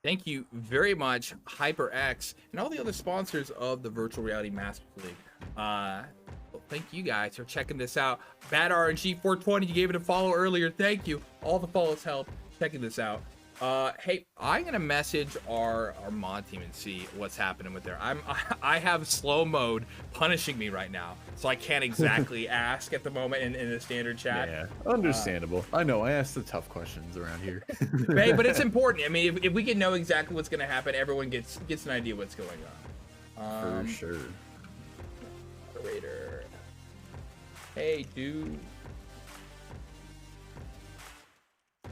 Thank you very much, HyperX, and all the other sponsors of the Virtual Reality Masters League. Well, thank you guys for checking this out. Bad RNG 420, you gave it a follow earlier. Thank you. All the follows help. Checking this out. Hey, I'm gonna message our mod team and see what's happening with there. I have slow mode punishing me right now, so I can't exactly ask at the moment in the standard chat. Yeah, understandable. I know. I asked the tough questions around here. Hey, but it's important. I mean, if we can know exactly what's gonna happen, everyone gets an idea what's going on. For sure. Moderator. Hey, dude.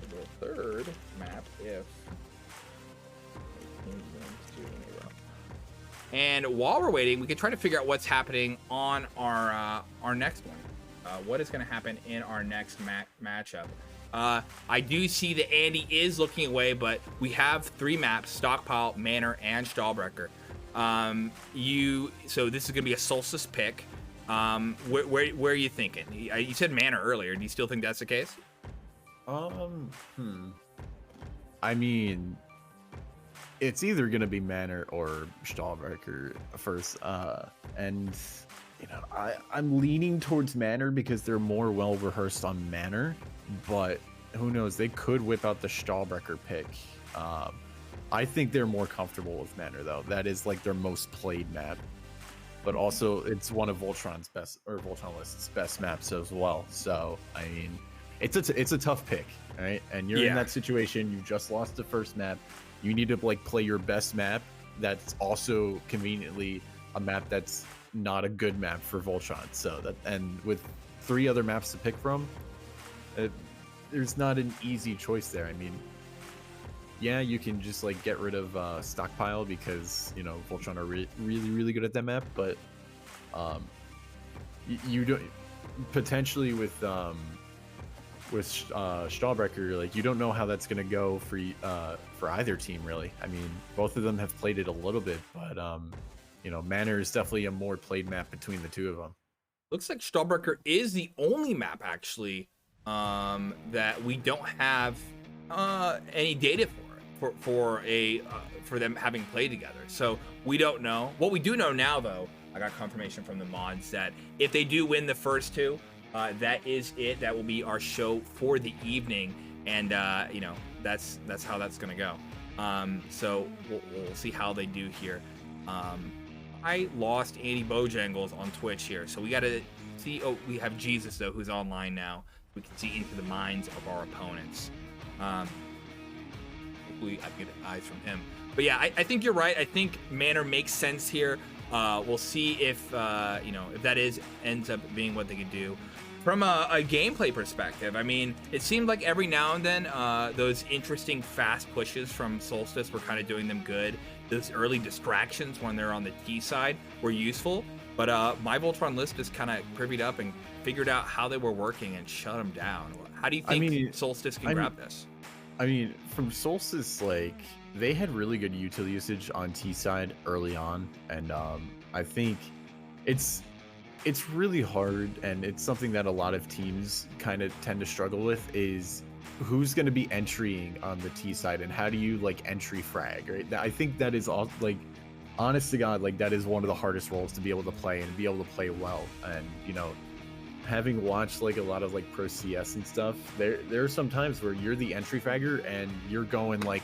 The third map if and while we're waiting, we can try to figure out what's happening on our next one. What is going to happen in our next matchup? I do see that Andy is looking away, but we have 3 maps: Stockpile, Manor, and Stahlbrecher. So this is going to be a Solstice pick. Where are you thinking? You said Manor earlier. Do you still think that's the case? I mean, it's either gonna be Manor or Stahlbrecher first. And you know, I'm leaning towards Manor because they're more well rehearsed on Manor, but who knows? They could whip out the Stahlbrecher pick. I think they're more comfortable with Manor though. That is like their most played map, but also it's one of Voltron's best, or Voltron list's best maps as well. So I mean, it's a tough pick, right? And you're in that situation. You just lost the first map. You need to like play your best map. That's also conveniently a map that's not a good map for Voltron. So that, and with 3 other maps to pick from, there's not an easy choice there. I mean, yeah, you can just like get rid of Stockpile because, you know, Voltron are really good at that map, but you don't, potentially with Stahlbrecher, like you don't know how that's gonna go for either team really. I mean, both of them have played it a little bit, but you know, Manor is definitely a more played map between the 2 of them. Looks like Stahlbrecher is the only map actually that we don't have any data for them having played together. So we don't know. What we do know now, though, I got confirmation from the mods that if they do win the first 2, that is it. That will be our show for the evening, and you know, that's how that's gonna go. So we'll see how they do here. I lost Andy Bojangles on Twitch here, so we gotta see. Oh, we have Jesus though, who's online now. We can see into the minds of our opponents. Hopefully I get eyes from him. But yeah, I think you're right. I think Manor makes sense here. We'll see if you know, if that ends up being what they could do. From a gameplay perspective, I mean, it seemed like every now and then those interesting fast pushes from Solstice were kind of doing them good. Those early distractions when they're on the T side were useful, but my Voltron list just kind of privied up and figured out how they were working and shut them down. How do you think Solstice can grab this? I mean, from Solstice, like, they had really good util usage on T side early on, and I think it's really hard, and it's something that a lot of teams kind of tend to struggle with, is who's going to be entering on the T side and how do you like entry frag, right? I think that is all, like, honest to God, like that is one of the hardest roles to be able to play and be able to play well. And, you know, having watched like a lot of like pro CS and stuff, there are some times where you're the entry fragger and you're going like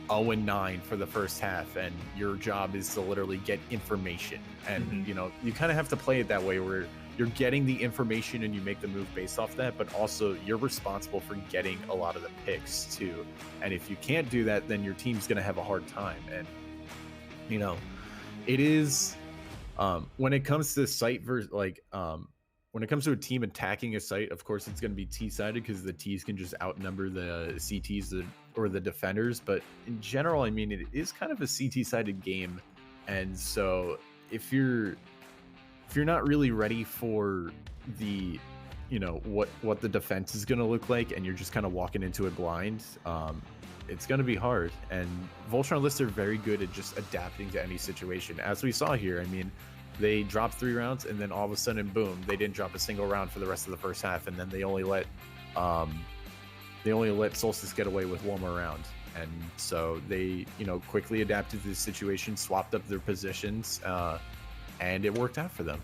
0-9 for the first half, and your job is to literally get information. And you know, you kind of have to play it that way, where you're getting the information and you make the move based off that, but also you're responsible for getting a lot of the picks too. And if you can't do that, then your team's gonna have a hard time. And you know, it is when it comes to site versus like when it comes to a team attacking a site, of course it's going to be T-sided because the T's can just outnumber the CTs or the defenders. But in general, I mean, it is kind of a CT-sided game, and so if you're not really ready for the, you know, what the defense is going to look like, and you're just kind of walking into it blind, it's going to be hard. And Voltron lists are very good at just adapting to any situation, as we saw here. I mean, they dropped 3 rounds, and then all of a sudden, boom, they didn't drop a single round for the rest of the first half, and then they only let Solstice get away with 1 more round. And so they, you know, quickly adapted to the situation, swapped up their positions, and it worked out for them.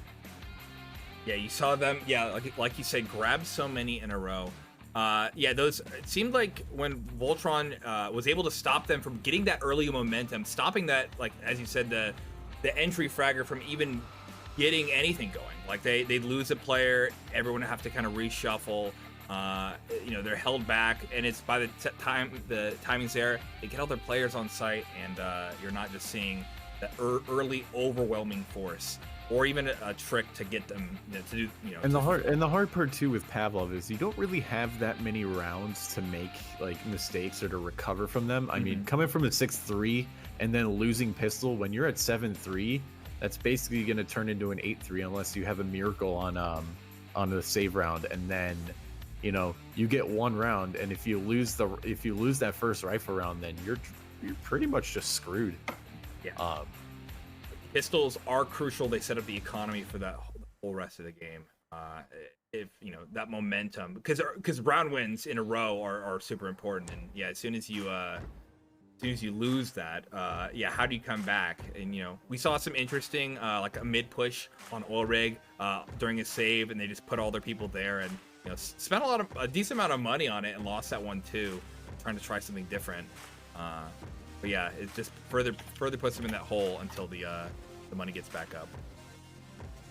Yeah, you saw them, yeah, like you said, grab so many in a row. Yeah, those, it seemed like when Voltron was able to stop them from getting that early momentum, stopping that, like, as you said, the entry fragger from even getting anything going. Like, they'd lose a player, everyone would have to kind of reshuffle. You know, they're held back, and it's by the time the timing's there, they get all their players on site, and you're not just seeing the early overwhelming force, or even a trick to get them, you know, to do, you know. And the hard part too with Pavlov is you don't really have that many rounds to make like mistakes or to recover from them. I mean, coming from a 6-3 and then losing pistol when you're at 7-3, that's basically going to turn into an 8-3 unless you have a miracle on the save round, and then, you know, you get 1 round, and if you lose that first rifle round, then you're pretty much just screwed. Yeah. Pistols are crucial. They set up the economy for that whole rest of the game. If you know that momentum, because round wins in a row are super important, and yeah, as soon as you lose that, yeah, how do you come back? And you know, we saw some interesting like a mid push on Oil Rig during a save, and they just put all their people there, and you know, spent a decent amount of money on it and lost that one too, trying to try something different. But yeah, it just further puts them in that hole until the money gets back up.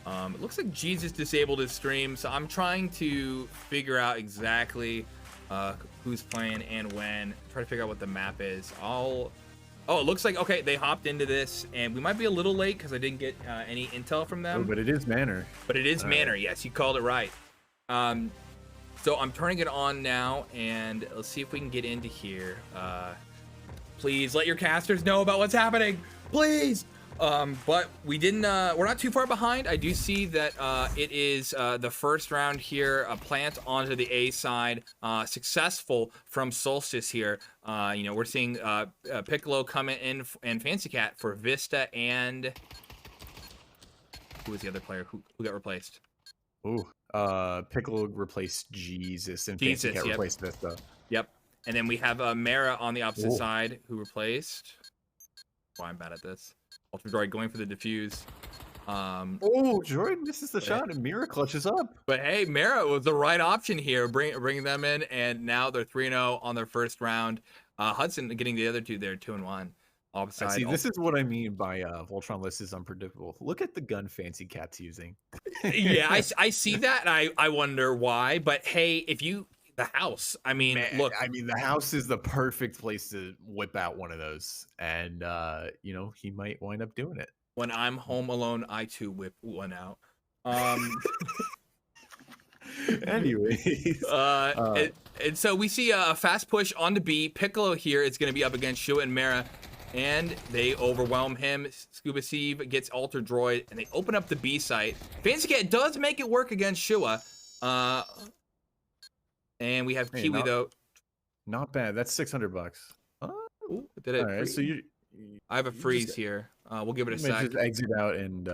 It looks like Jesus disabled his stream, so I'm trying to figure out exactly who's playing and when. Try to figure out what the map is. Oh, it looks like, okay, they hopped into this, and we might be a little late because I didn't get any intel from them. Oh, but it is Manor. But it is Manor, right. Yes, you called it right. So I'm turning it on now, and let's see if we can get into here. Please let your casters know about what's happening, please. But we didn't, we're not too far behind. I do see that it is the first round here, a plant onto the A side, successful from Solstice here. You know, we're seeing Piccolo coming in and Fancy Cat for Vista, and who was the other player who got replaced? Ooh, Piccolo replaced Jesus, and Fancy Cat replaced Vista. Yep. And then we have Mara on the opposite side who replaced. Oh, I'm bad at this. Ultra Droid going for the defuse. Droid misses the shot and Mira clutches up. But hey, Mara was the right option here, bringing them in, and now they're 3-0 on their first round. Hudson getting the other two there, 2-1. Offside. See, this is what I mean by Voltron list is unpredictable. Look at the gun Fancy Cat's using. Yeah, I see that, and I wonder why. But hey, if you the house, I mean, look, I mean, the house is the perfect place to whip out one of those, and you know, he might wind up doing it. When I'm home alone, I too whip one out. Anyways, and so we see a fast push on the B. Piccolo here is going to be up against Shua and Mara, and they overwhelm him. Scuba Sieve gets Alter Droid, and they open up the B site. Fancy Cat does make it work against Shua. And we have Kiwi though. Not bad. That's $600. Ooh, did it? All right, so I have a freeze here. We'll give it a sec. Just exit out and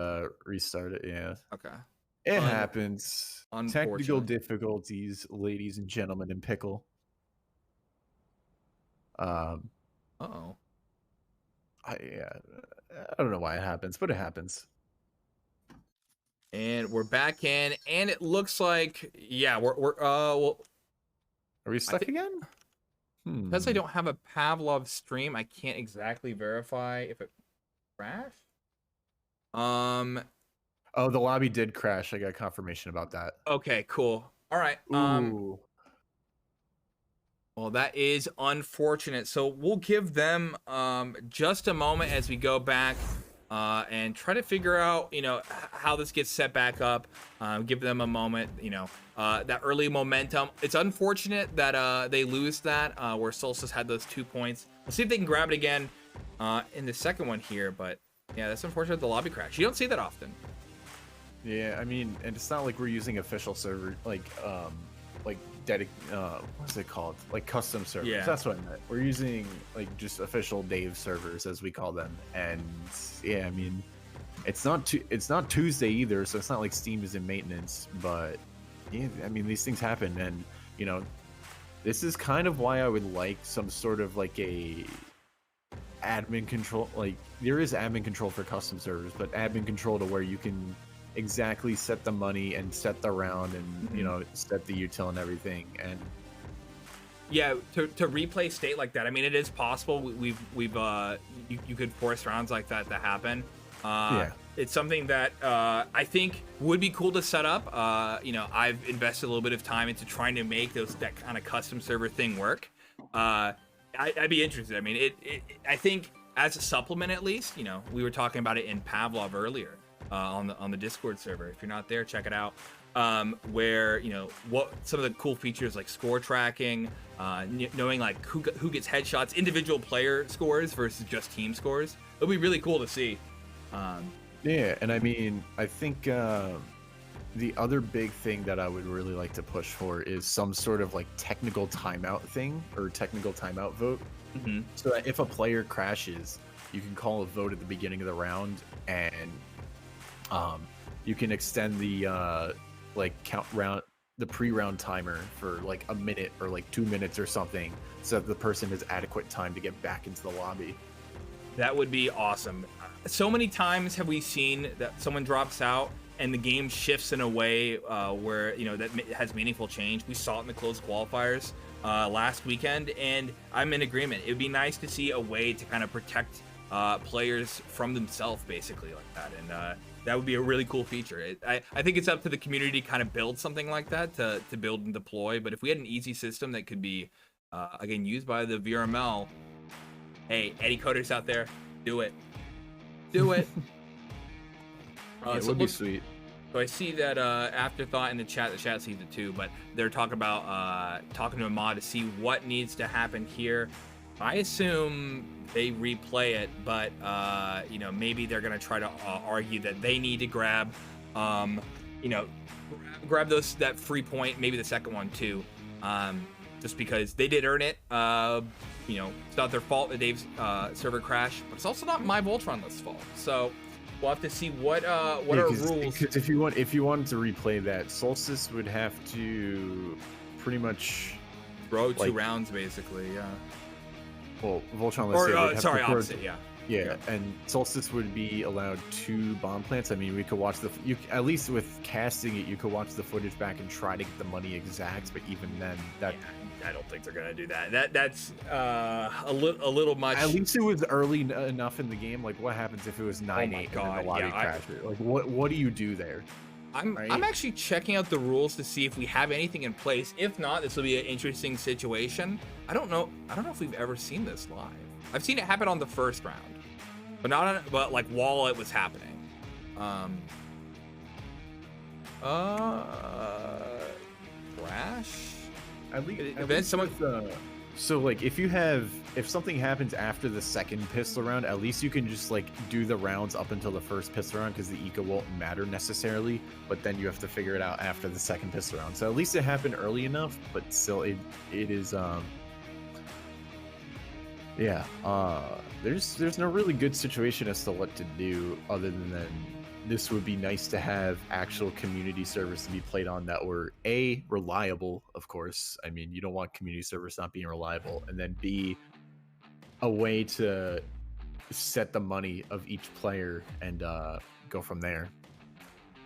restart it. Yeah. Okay. It happens. Technical difficulties, ladies and gentlemen, in Pickle. Uh-oh. I don't know why it happens, but it happens. And we're back in, and it looks like, yeah, well, are we stuck again? Because I don't have a Pavlov stream, I can't exactly verify if it crashed. Oh, the lobby did crash. I got confirmation about that. Okay, cool. All right. Ooh. Well, that is unfortunate. So we'll give them just a moment as we go back and try to figure out, you know, how this gets set back up. Give them a moment, you know, that early momentum. It's unfortunate that they lose that, where Solstice had those 2 points. We'll see if they can grab it again in the second one here. But yeah, that's unfortunate, the lobby crash. You don't see that often. Yeah, I mean, and it's not like we're using official server, like what's it called? Like custom servers. Yeah. That's what I meant. We're using like just official Dave servers, as we call them. And yeah, I mean, it's not Tuesday either, so it's not like Steam is in maintenance. But yeah, I mean, these things happen, and you know, this is kind of why I would like some sort of like a admin control. Like there is admin control for custom servers, but admin control to where you can exactly set the money and set the round and you know, set the util and everything. And yeah, to replay state like that, I mean, it is possible. We've you could force rounds like that to happen. Yeah, it's something that I think would be cool to set up. You know, I've invested a little bit of time into trying to make that kind of custom server thing work. I'd be interested. I mean, I think as a supplement, at least, you know, we were talking about it in Pavlov earlier. On the Discord server. If you're not there, check it out. Where, you know, what some of the cool features like score tracking, knowing like who gets headshots, individual player scores versus just team scores. It'll be really cool to see. Yeah, and I mean, I think the other big thing that I would really like to push for is some sort of like technical timeout thing or technical timeout vote. So that if a player crashes, you can call a vote at the beginning of the round, and you can extend the the pre-round timer for like a minute or like 2 minutes or something, so that the person has adequate time to get back into the lobby. That would be awesome. So many times have we seen that someone drops out and the game shifts in a way where, you know, that has meaningful change. We saw it in the closed qualifiers last weekend, and I'm in agreement. It would be nice to see a way to kind of protect players from themselves, basically, like that. And that would be a really cool feature. I think it's up to the community to kind of build something like that to build and deploy. But if we had an easy system that could be, again, used by the VRML, hey, Eddie coders out there, do it. Do it. It would be sweet. So I see that Afterthought in the chat sees it too, but they're talking about talking to a mod to see what needs to happen here. I assume they replay it, but you know, maybe they're gonna try to argue that they need to grab, you know, grab that free point, maybe the second one too, just because they did earn it. You know, it's not their fault that Dave's server crashed, but it's also not my Voltron list's fault. So we'll have to see what are rules. Because if you wanted to replay that, Solstice would have to pretty much throw 2 rounds, basically. Yeah. Well, Voltron Lister would have sorry, to throw, opposite. yeah, and Solstice would be allowed 2 bomb plants. I mean, we could watch at least with casting it, you could watch the footage back and try to get the money exact. But even then, I don't think they're gonna do that. That's a little much. At least it was early enough in the game. Like, what happens if it was 9-8 and then the lobby crashed? Like, what do you do there? I'm actually checking out the rules to see if we have anything in place. If not, this will be an interesting situation. I don't know if we've ever seen this live. I've seen it happen on the first round, but but like while it was happening. Crash. At least someone. So like if something happens after the second pistol round, at least you can just like do the rounds up until the first pistol round because the eco won't matter necessarily, but then you have to figure it out after the second pistol round. So at least it happened early enough, but still it is there's no really good situation as to what to do other than this would be nice to have actual community servers to be played on that were A, reliable, of course. I mean, you don't want community servers not being reliable. And then B, a way to set the money of each player and go from there.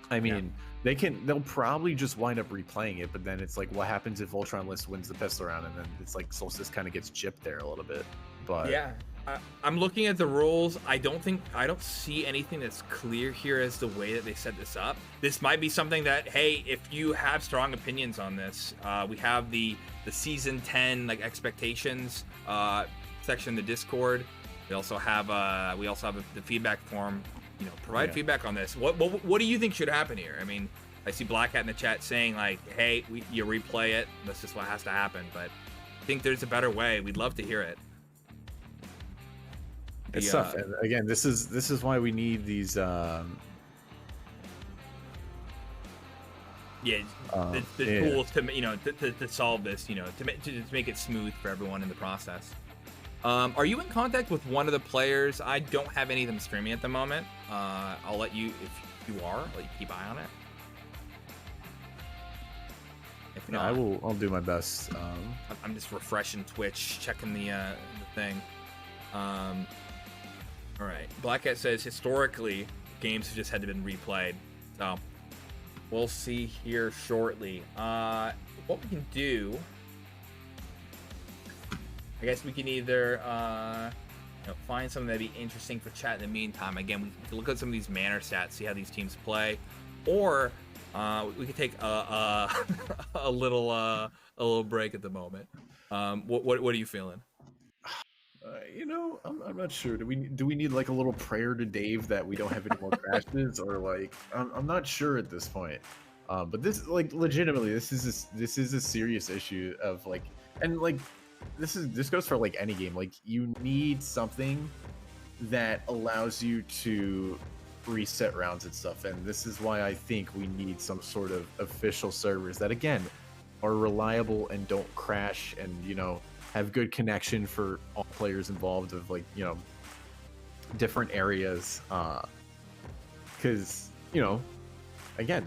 I mean, they'll probably just wind up replaying it, but then it's like, what happens if Voltron List wins the pistol round? And then it's like Solstice kind of gets gypped there a little bit. But yeah. I'm looking at the rules. I don't see anything that's clear here as the way that they set this up. This might be something that, hey, if you have strong opinions on this, we have the season 10 like expectations section in the Discord. We also have the feedback form. You know, provide feedback on this. What do you think should happen here? I mean, I see Black Hat in the chat saying like, hey, you replay it. That's just what has to happen. But I think there's a better way. We'd love to hear it. It's tough. And again, this is why we need these the tools to solve this, to make it smooth for everyone in the process. Are you in contact with one of the players? I don't have any of them streaming at the moment. I'll let you, if you are, let you keep eye on it. If not, I'll do my best. I'm just refreshing Twitch, checking the thing. All right, Black Cat says historically games have just had to been replayed, so we'll see here shortly. What we can do, I guess we can either find something that'd be interesting for chat in the meantime. Again, we can look at some of these manner stats, see how these teams play, or we could take a little break at the moment. What are you feeling? I'm not sure. Do we need like a little prayer to Dave that we don't have any more crashes, or like I'm not sure at this point. But this, like, legitimately, this is a serious issue of like, and like this goes for like any game. Like, you need something that allows you to reset rounds and stuff, and this is why I think we need some sort of official servers that again are reliable and don't crash, and have good connection for all players involved of like different areas, because again,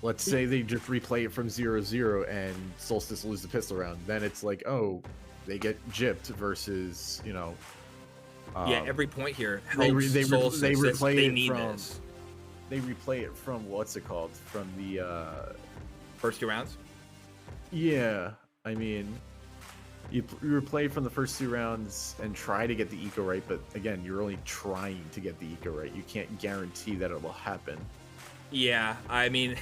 let's say they just replay it from 0-0 and Solstice lose the pistol round, then it's like, oh, they get gypped versus every point here they helps Solstice. they replay They it need from this. They replay it from what's it called, from the First 2 rounds. yeah, I mean, you play from the first 2 rounds and try to get the eco right, but again, you're only trying to get the eco right. You can't guarantee that it will happen. Yeah, I mean,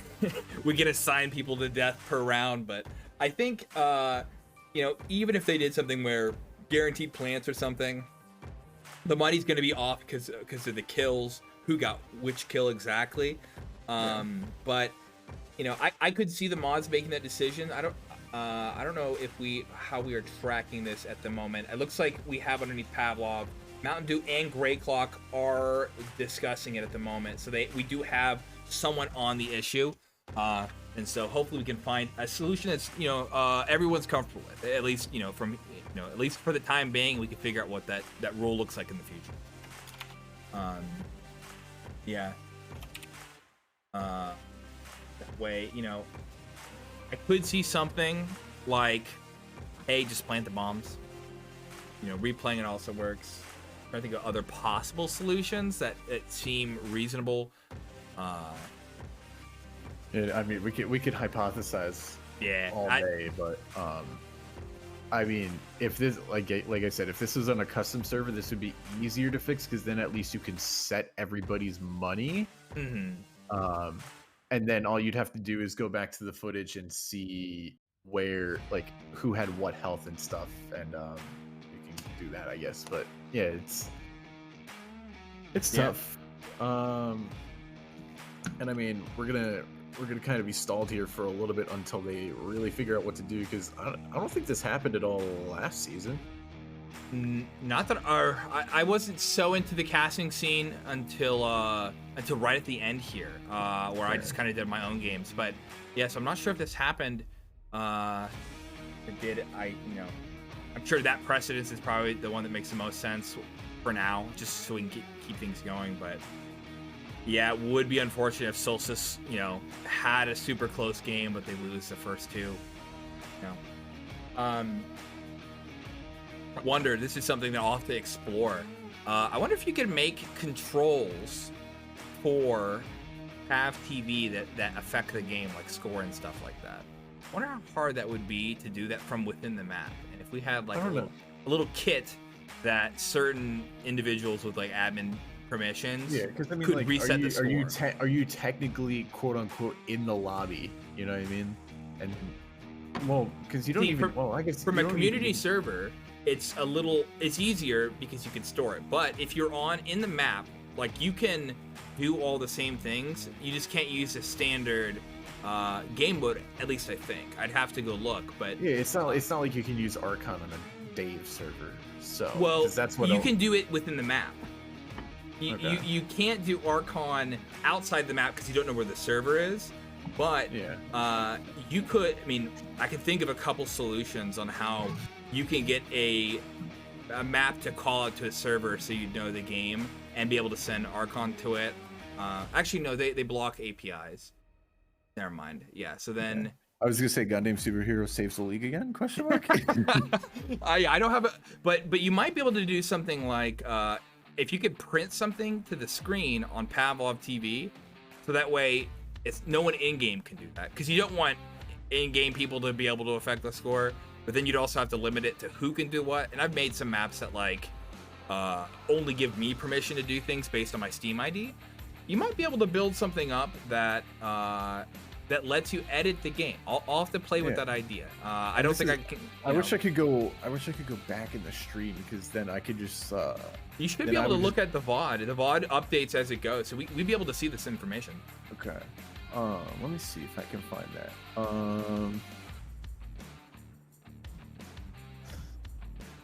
we can assign people to death per round, but I think, you know, even if they did something where guaranteed plants or something, the money's going to be off because of the kills, who got which kill exactly. But you know, I could see the mods making that decision. I don't know if how we are tracking this at the moment. It looks like we have underneath Pavlov, Mountain Dew and Grey Clock are discussing it at the moment. So we do have someone on the issue. And so hopefully we can find a solution that's, you know, everyone's comfortable with. At least, you know, at least for the time being, we can figure out what that rule looks like in the future. Yeah. That way, you know, I could see something like, hey, just plant the bombs. You know, replaying it also works. I think of other possible solutions that seem reasonable. Yeah, I mean, we could hypothesize all day, but I mean, if this, like I said, if this was on a custom server, this would be easier to fix because then at least you can set everybody's money. And then all you'd have to do is go back to the footage and see where, like, who had what health and stuff, and you can do that, I guess. But yeah, it's tough. And I mean, we're gonna kind of be stalled here for a little bit until they really figure out what to do, because I don't think this happened at all last season. Not that I wasn't so into the casting scene until right at the end here, where I just kind of did my own games. But yes, I'm not sure if this happened. It did. I'm sure that precedence is probably the one that makes the most sense for now, just so we can keep things going. But yeah, it would be unfortunate if Solstice, you know, had a super close game, but they lose the first two. You know. I wonder, this is something that I'll have to explore. I wonder if you could make controls for Pav TV that affect the game, like score and stuff like that. I wonder how hard that would be to do that from within the map. And if we had like a little kit that certain individuals with like admin permissions because I mean, could like, reset the score. Are you technically quote unquote in the lobby? You know what I mean? And well, because you don't I guess from a community server, it's easier because you can store it. But if you're in the map, like, you can do all the same things. You just can't use the standard game mode. At least I think. I'd have to go look, but yeah, it's not like you can use Archon on a Dave server. So well, that's what you can do it within the map. You can't do Archon outside the map because you don't know where the server is. But you could. I mean, I can think of a couple solutions on how you can get a map to call out to a server so you know the game and be able to send Archon to it. Actually, no, they block APIs. Never mind. Yeah, so then... Okay. I was gonna say Gundam Superhero saves the league again? Question mark. I don't have a... But you might be able to do something like... if you could print something to the screen on Pavlov TV, so that way no one in-game can do that. Because you don't want in-game people to be able to affect the score. But then you'd also have to limit it to who can do what. And I've made some maps that like only give me permission to do things based on my Steam ID. You might be able to build something up that that lets you edit the game. I'll have to play with that idea. I don't think I can. I wish I could go back in the stream, because then I could just. You should be able to look at the VOD. The VOD updates as it goes, so we'd be able to see this information. Okay. Let me see if I can find that.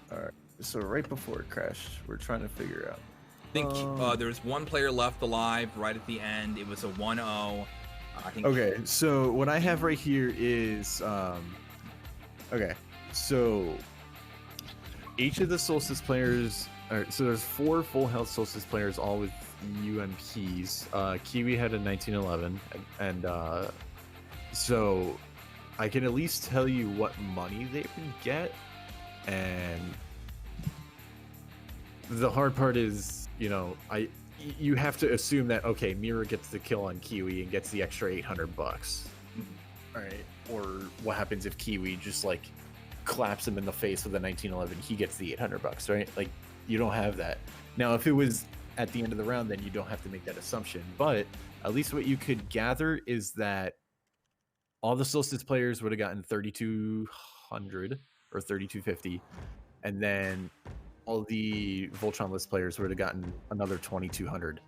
Alright, so right before it crashed, we're trying to figure out. I think there was one player left alive right at the end. It was a 1-0. I think. Okay, so what I have right here is, okay, so each of the Solstice players, so there's 4 full health Solstice players, all with UMPs. Kiwi had a 1911, and so I can at least tell you what money they would get. And the hard part is, you know, you have to assume that, okay, Mira gets the kill on Kiwi and gets the extra $800. All right. Or what happens if Kiwi just like claps him in the face with a 1911, he gets the $800, right? Like, you don't have that. Now, if it was at the end of the round, then you don't have to make that assumption. But at least what you could gather is that all the Solstice players would have gotten 3,200 or 3,250, and then all the Voltron list players would have gotten another 2,200.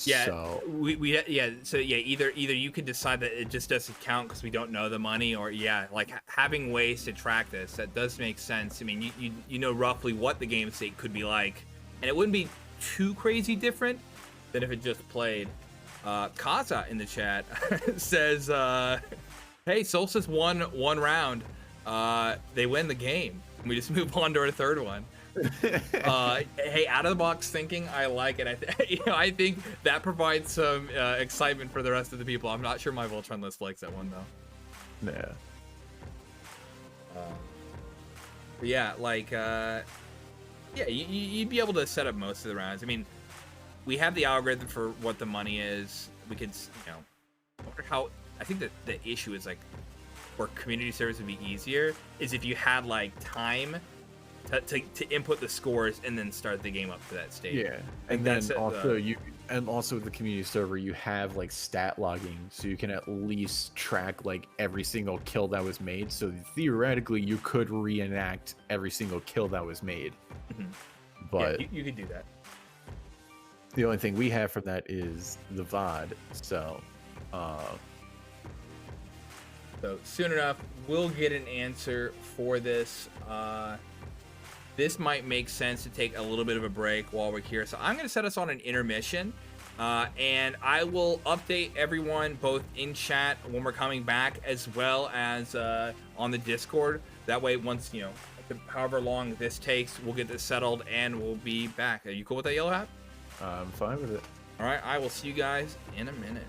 Yeah, So either you could decide that it just doesn't count because we don't know the money, or like having ways to track this, that does make sense. I mean, you know roughly what the game state could be like, and it wouldn't be too crazy different than if it just played. Kaza in the chat says, hey, Solstice won one round, they win the game, we just move on to our third one. Hey, out of the box thinking, I like it. I think that provides some excitement for the rest of the people. I'm not sure my Voltron list likes that one though. yeah. But yeah, like you'd be able to set up most of the rounds. I mean, we have the algorithm for what the money is. We could, I wonder how. I think that the issue is like, where community service would be easier is if you had like time to input the scores and then start the game up to that stage. Yeah, and then also with the community server, you have like stat logging, so you can at least track like every single kill that was made. So theoretically, you could reenact every single kill that was made. Mm-hmm. But yeah, you could do that. The only thing we have from that is the VOD. So soon enough, we'll get an answer for this. This might make sense to take a little bit of a break while we're here. So I'm going to set us on an intermission, and I will update everyone both in chat when we're coming back, as well as on the Discord. That way, once, however long this takes, we'll get this settled and we'll be back. Are you cool with that, Yellow Hat? I'm fine with it. All right, I will see you guys in a minute.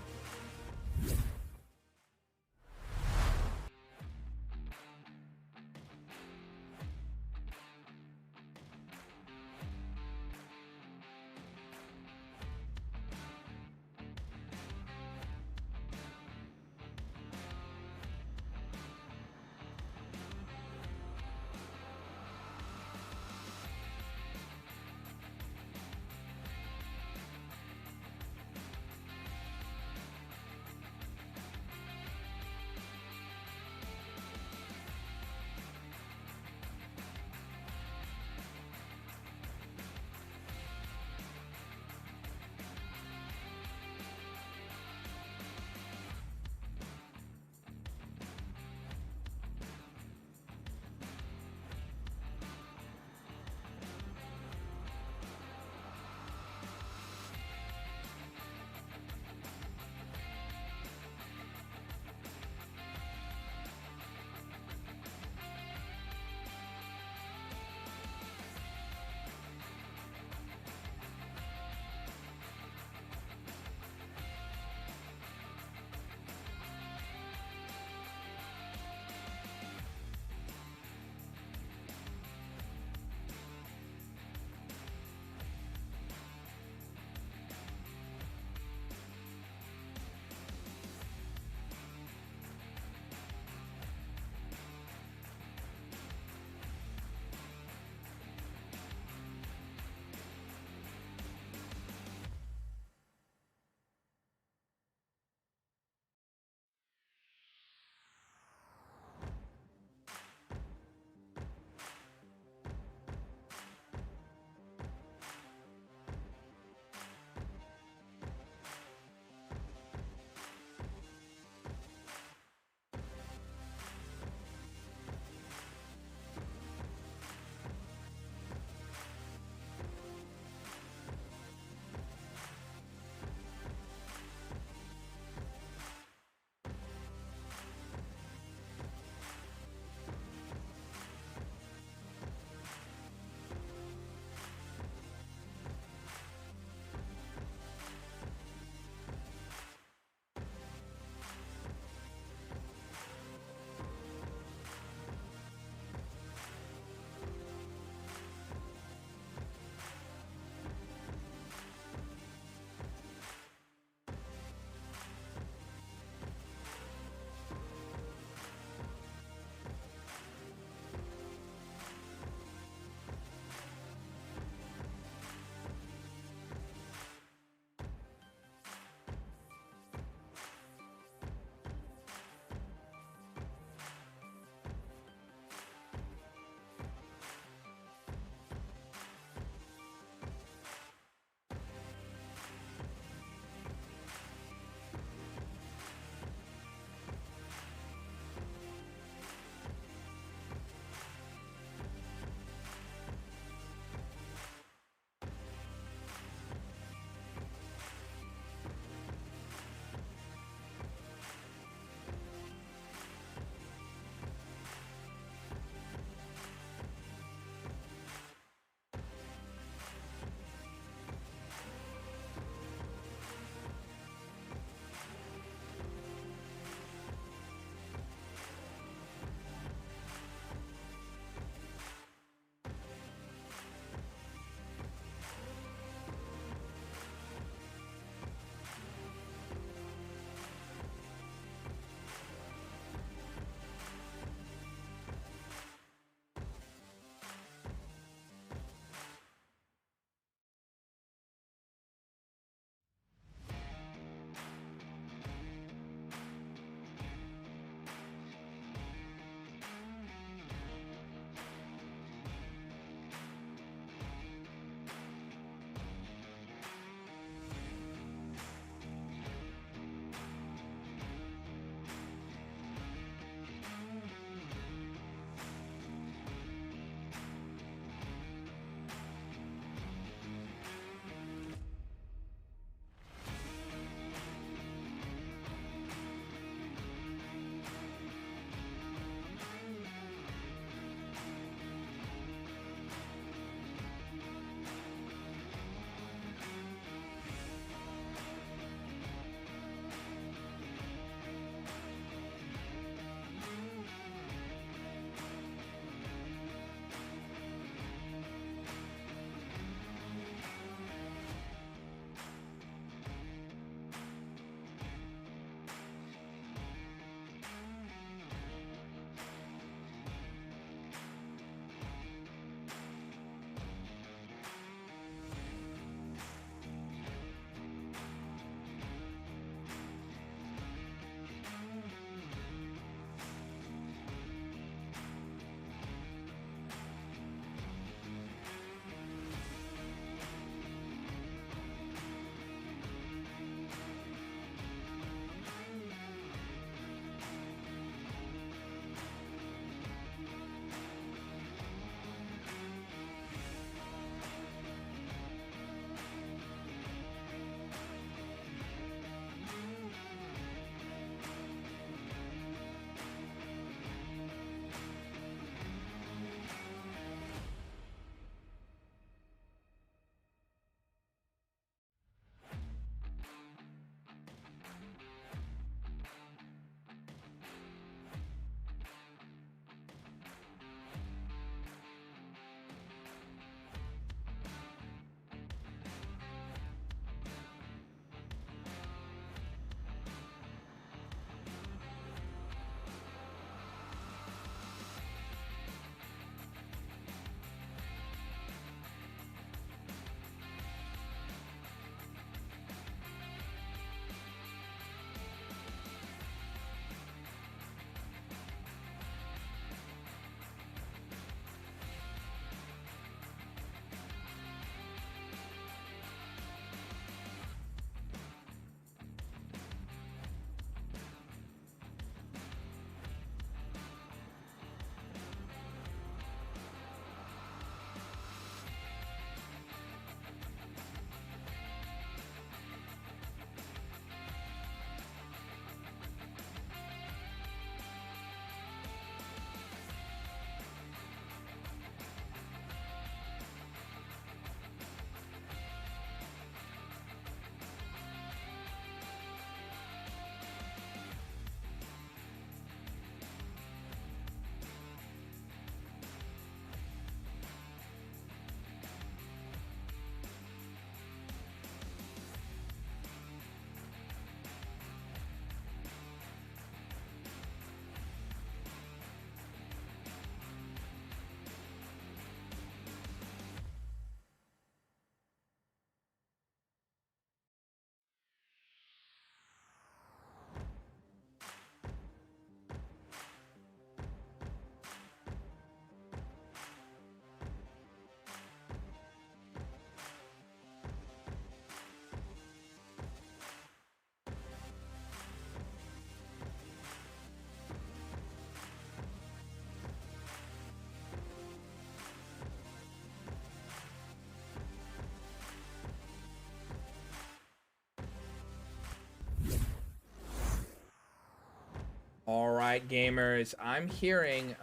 right, gamers. I'm hearing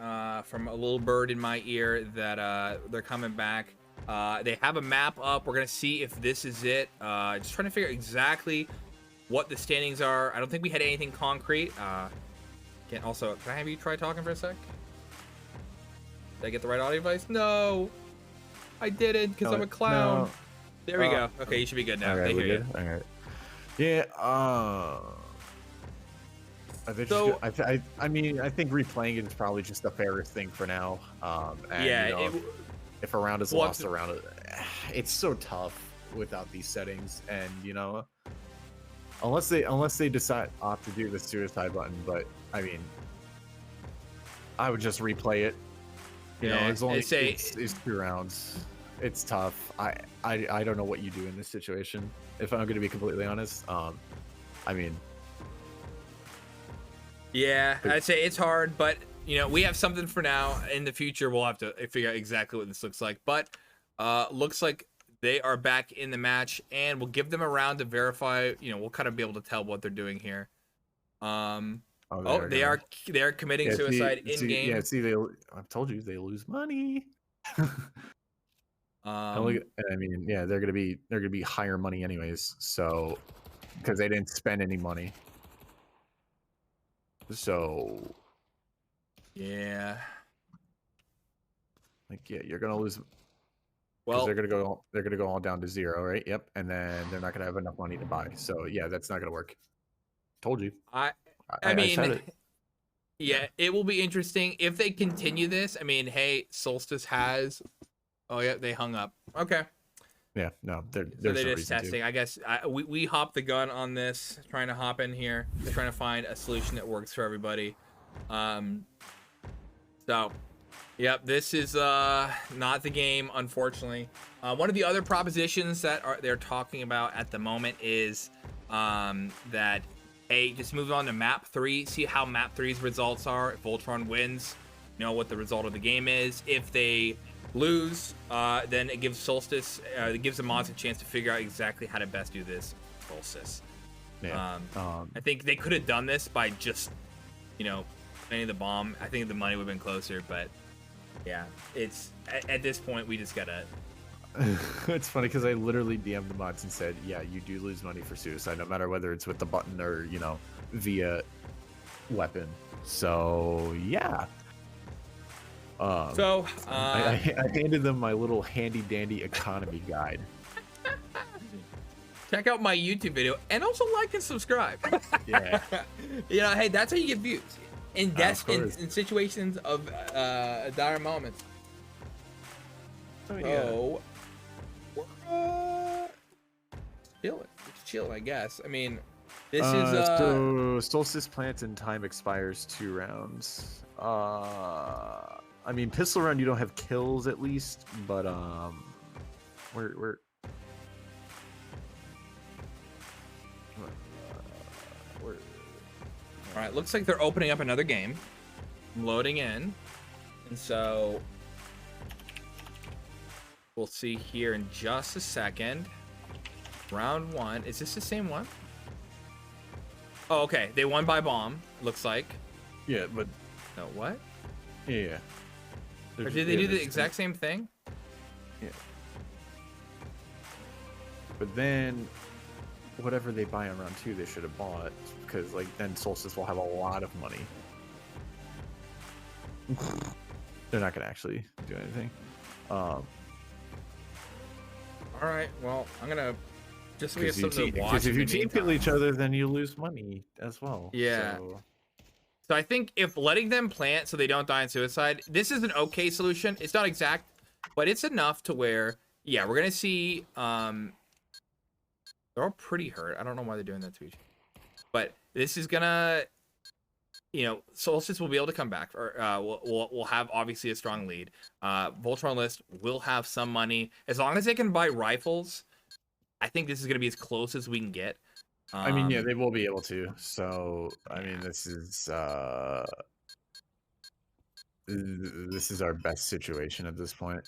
from a little bird in my ear that they're coming back. They have a map up. We're gonna see if this is it. Just trying to figure out exactly what the standings are. I don't think we had anything concrete. Can I have you try talking for a sec? Did I get the right audio device? No, I didn't because I'm a clown. No. There we go. Okay, you should be good now. All right, They we're hear good. you. All right. Yeah. I mean, I think replaying it is probably just the fairest thing for now. And, Yeah, you know, if a round is well, lost, around it's so tough without these settings, and you know, unless they opt to do the suicide button. But I mean, I would just replay it. You know, it's only it's 2 rounds. It's tough. I don't know what you do in this situation, if I'm going to be completely honest. I mean, yeah, I'd say it's hard, but you know, we have something for now. In the future, we'll have to figure out exactly what this looks like. But looks like they are back in the match, and we'll give them a round to verify. You know, we'll kind of be able to tell what they're doing here. They are committing suicide in game. Yeah, see, I've told you they lose money. I mean, yeah, they're gonna be higher money anyways, so because they didn't spend any money. So yeah, like you're gonna lose. Well, they're gonna go all down to 0, right? Yep, and then they're not gonna have enough money to buy. So yeah, that's not gonna work. Told you. I mean, I said it. Yeah, it will be interesting if they continue this. I mean, hey, Solstice has. Oh yeah, they hung up. Okay. Yeah, no, they're just testing. I guess we hopped the gun on this, trying to hop in here, trying to find a solution that works for everybody. So, yep, this is not the game, unfortunately. One of the other propositions that they're talking about at the moment is that hey, just move on to map 3, see how map 3's results are. If Voltron wins, know what the result of the game is. If they lose, then it gives Solstice, it gives the mods a chance to figure out exactly how to best do this. Solstice. Yeah. I think they could have done this by just, you know, planting the bomb. I think the money would have been closer, but yeah, it's at this point we just gotta. It's funny because I literally DM'd the mods and said, yeah, you do lose money for suicide, no matter whether it's with the button or, you know, via weapon. So yeah. I handed them my little handy dandy economy guide. Check out my YouTube video and also like and subscribe. Yeah. You know, hey, that's how you get views in situations of dire moments. Oh, yeah. So we're chilling. It's chill, I guess. I mean, this is so Solstice plants and time expires 2 rounds. I mean, pistol round you don't have kills at least, but we're all right. Looks like they're opening up another game. I'm loading in, and so we'll see here in just a second. Round 1. Is this the same one? Oh, okay. They won by bomb. Looks like. Yeah, but no, what? Yeah. Or did they do the exact same thing? Yeah. But then, whatever they buy in round 2, they should have bought, because like then Solstice will have a lot of money. They're not gonna actually do anything. All right. Well, I'm gonna just so we have something to watch. Because if you team kill each other, then you lose money as well. Yeah. So I think if letting them plant so they don't die in suicide, this is an okay solution. It's not exact, but it's enough to where, yeah, we're gonna see. They're all pretty hurt. I don't know why they're doing that to each other, but this is gonna, you know, Solstice will be able to come back, or we'll have obviously a strong lead. Voltron list will have some money as long as they can buy rifles. I think this is gonna be as close as we can get. I mean, yeah, they will be able to. So, I mean, this is our best situation at this point.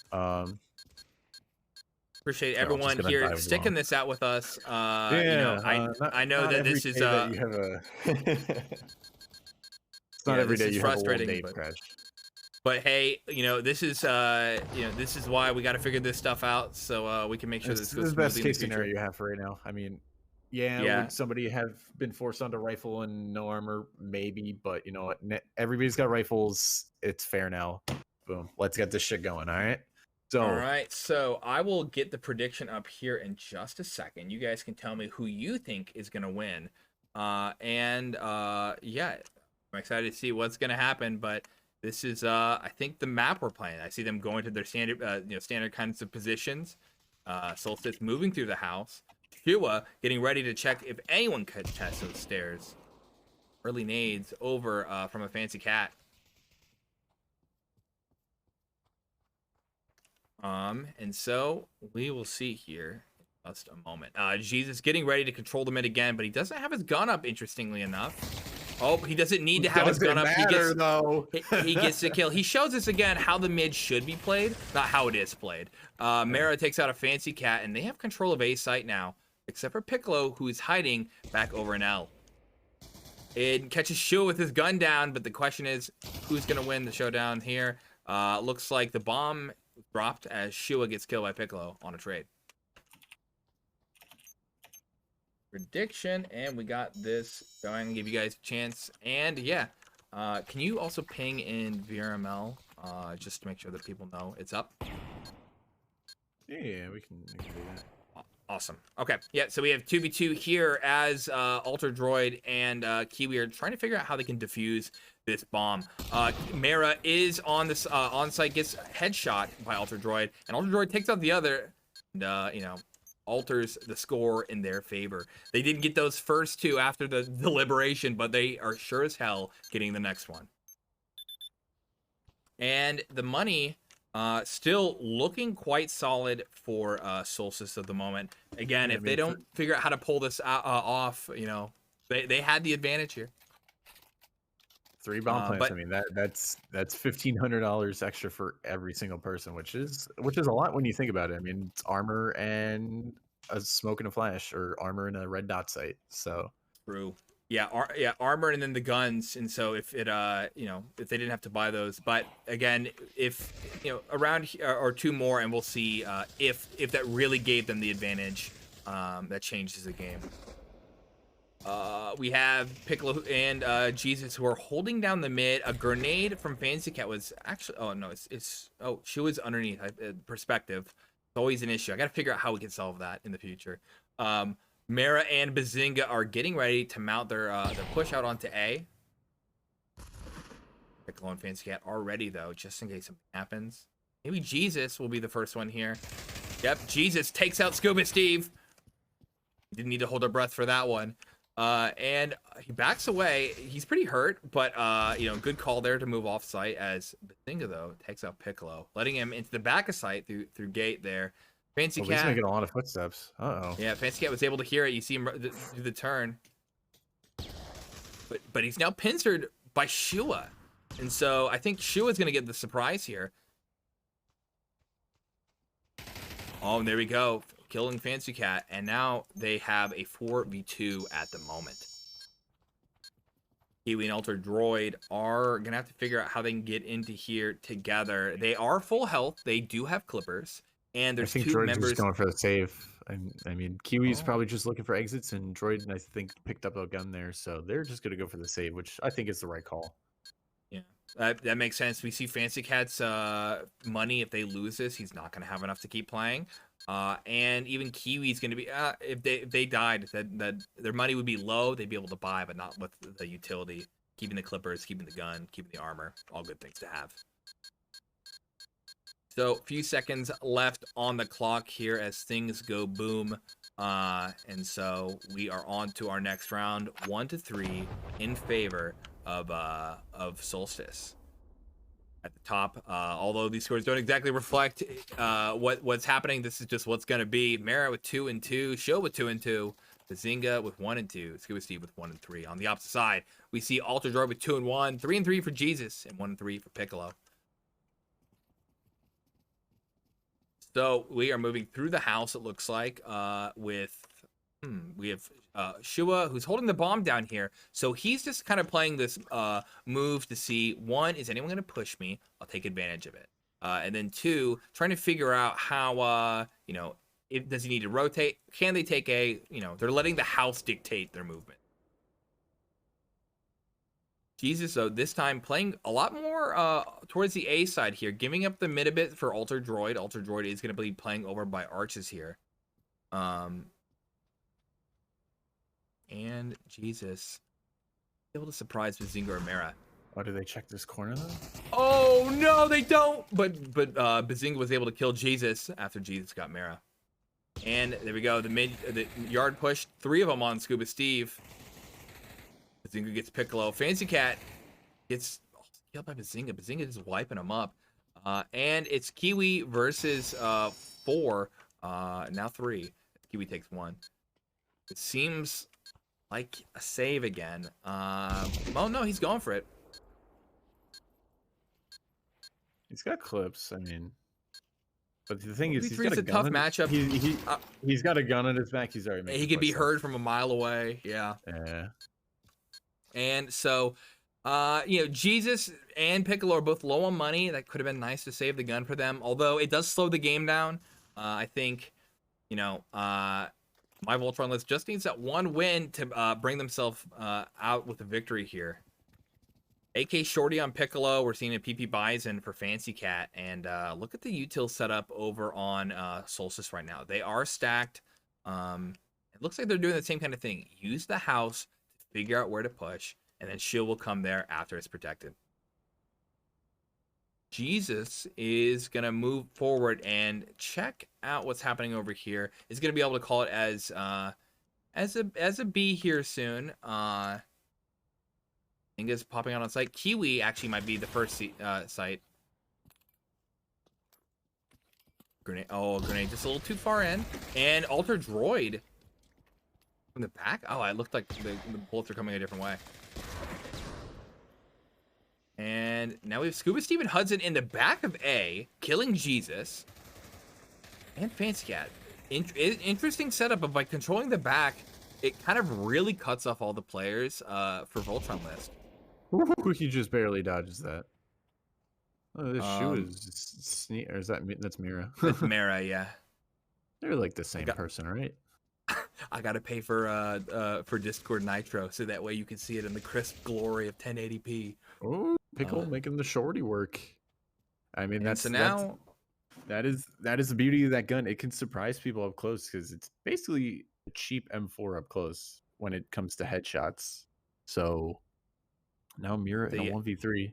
Appreciate everyone here sticking this out with us. You know, I know that this is that you have a It's not Yeah, every this day is you have a little frustrating, nave but crash. hey, this is this is why we got to figure this stuff out so we can make sure It's this the goes best smoothly in the case future. scenario you have for right now. I mean, yeah, Yeah. would somebody have been forced onto rifle and no armor? Maybe, but you know what? Everybody's got rifles. It's fair now. Boom. Let's get this shit going. All right. All So right, so I will get the prediction up here in just a second. You guys can tell me who you think is going to win. Yeah, I'm excited to see what's going to happen, but this is I think the map we're playing. I see them going to their standard standard kinds of positions. Solstice moving through the house. Shua getting ready to check if anyone could test those stairs. Early nades over from a fancy cat. And so we will see here in just a moment. Jesus getting ready to control the mid again, but he doesn't have his gun up, interestingly enough. Oh, he doesn't need to have his gun up. He gets the kill. He shows us again how the mid should be played, not how it is played. Mara takes out a fancy cat, and they have control of A site now, except for Piccolo, who is hiding back over an L. It catches Shua with his gun down, but the question is, who's going to win the showdown here? Looks like the bomb dropped as Shua gets killed by Piccolo on a trade. Prediction, and we got this going. Give you guys a chance. And yeah, can you also ping in VRML just to make sure that people know it's up? yeah, we can do that. Awesome. Okay. Yeah. So we have 2v2 here as Alter Droid and Kiwi are trying to figure out how they can defuse this bomb. Mara is on this on site, gets headshot by Alter Droid, and Alter Droid takes out the other. And, alters the score in their favor. They didn't get those first two after the deliberation, but they are sure as hell getting the next one. And the money. Still looking quite solid for Solstice at the moment. Again, if they don't figure out how to pull this off, they had the advantage here. 3 bomb plants. I mean, that's $1,500 extra for every single person, which is a lot when you think about it. I mean, it's armor and a smoke and a flash, or armor and a red dot sight. So true. Yeah, armor and then the guns, and so if it if they didn't have to buy those, but again, if around or 2 more, and we'll see if that really gave them the advantage, that changes the game. We have Piccolo and Jesus who are holding down the mid. A grenade from Fancy Cat was actually she was underneath. Perspective, it's always an issue. I got to figure out how we can solve that in the future. Mara and Bazinga are getting ready to mount their push out onto A. Piccolo and Fancy Cat are ready, though, just in case something happens. Maybe Jesus will be the first one here. Yep, Jesus takes out Scuba Steve. Didn't need to hold our breath for that one. And he backs away. He's pretty hurt, but good call there to move off site as Bazinga, though, takes out Piccolo, letting him into the back of site through gate there. Fancy Cat. He's making a lot of footsteps. Uh-oh. Yeah, Fancy Cat was able to hear it. You see him do the turn. But he's now pincered by Shua. And so I think Shua's going to get the surprise here. Oh, and there we go. Killing Fancy Cat. And now they have a 4v2 at the moment. Kiwi and Alter Droid are going to have to figure out how they can get into here together. They are full health. They do have clippers. And there's 2 members just going for the save. I mean, Kiwi's probably just looking for exits, and Droid, I think, picked up a gun there, so they're just going to go for the save, which I think is the right call. Yeah, that makes sense. We see Fancy Cat's money. If they lose this, he's not going to have enough to keep playing. And even Kiwi's going to be if they died, that their money would be low. They'd be able to buy, but not with the utility. Keeping the clippers, keeping the gun, keeping the armor, all good things to have. So, a few seconds left on the clock here as things go boom. And so we are on to our next round, 1-3 in favor of Solstice. At the top, although these scores don't exactly reflect what's happening, this is just what's going to be. Mara with 2 and 2, Show with 2 and 2, Bazinga with 1 and 2, Scuba Steve with 1 and 3. On the opposite side, we see Alter Droid with 2 and 1, 3 and 3 for Jesus, and 1 and 3 for Piccolo. So we are moving through the house, it looks like, with We have Shua, who's holding the bomb down here. So he's just kind of playing this move to see, one, is anyone going to push me? I'll take advantage of it. And then two, trying to figure out how, does he need to rotate? Can they take they're letting the house dictate their movement. Jesus, so this time playing a lot more towards the A side here, giving up the mid a bit for Alter Droid. Alter Droid is going to be playing over by Arches here. And Jesus, able to surprise Bazinga or Mara. Oh, do they check this corner though? Oh no, they don't. But Bazinga was able to kill Jesus after Jesus got Mara. And there we go. The yard push. 3 of them on Scuba Steve. Bazinga gets Piccolo. Fancy Cat gets killed by Bazinga. Bazinga is wiping him up. And it's Kiwi versus 4. Now 3. Kiwi takes 1. It seems like a save again. Oh no, he's going for it. He's got clips. I mean, but the thing is, he's got a tough matchup. He's got a gun on his back. He's already making. He could be heard from a mile away. Yeah. Yeah. And so, Jesus and Piccolo are both low on money. That could have been nice to save the gun for them. Although it does slow the game down. I think, my Voltron list just needs that one win to bring themselves out with a victory here. AK Shorty on Piccolo. We're seeing a PP Bison for Fancy Cat. And look at the util setup over on Solstice right now. They are stacked. It looks like they're doing the same kind of thing. Use the house to figure out where to push. And then Shield will come there after it's protected. Jesus is going to move forward and check out what's happening over here. Is going to be able to call it as a B here soon. Inga's popping out on site. Kiwi actually might be the first site. Grenade. Oh, grenade just a little too far in. And Alter Droid from the back. Oh, it looked like the bullets are coming a different way. And now we have Scuba Steven Hudson in the back of A, killing Jesus. And Fancy Cat. Interesting setup of by controlling the back. It kind of really cuts off all the players for Voltron list. He just barely dodges that. Oh, this shoe is or is that's Mira? That's Mara, yeah. They're like the same person, right? I gotta pay for Discord Nitro so that way you can see it in the crisp glory of 1080p. Oh, Pickle making the shorty work. I mean, that is the beauty of that gun. It can surprise people up close because it's basically a cheap M4 up close when it comes to headshots. So now Mira in a 1v3.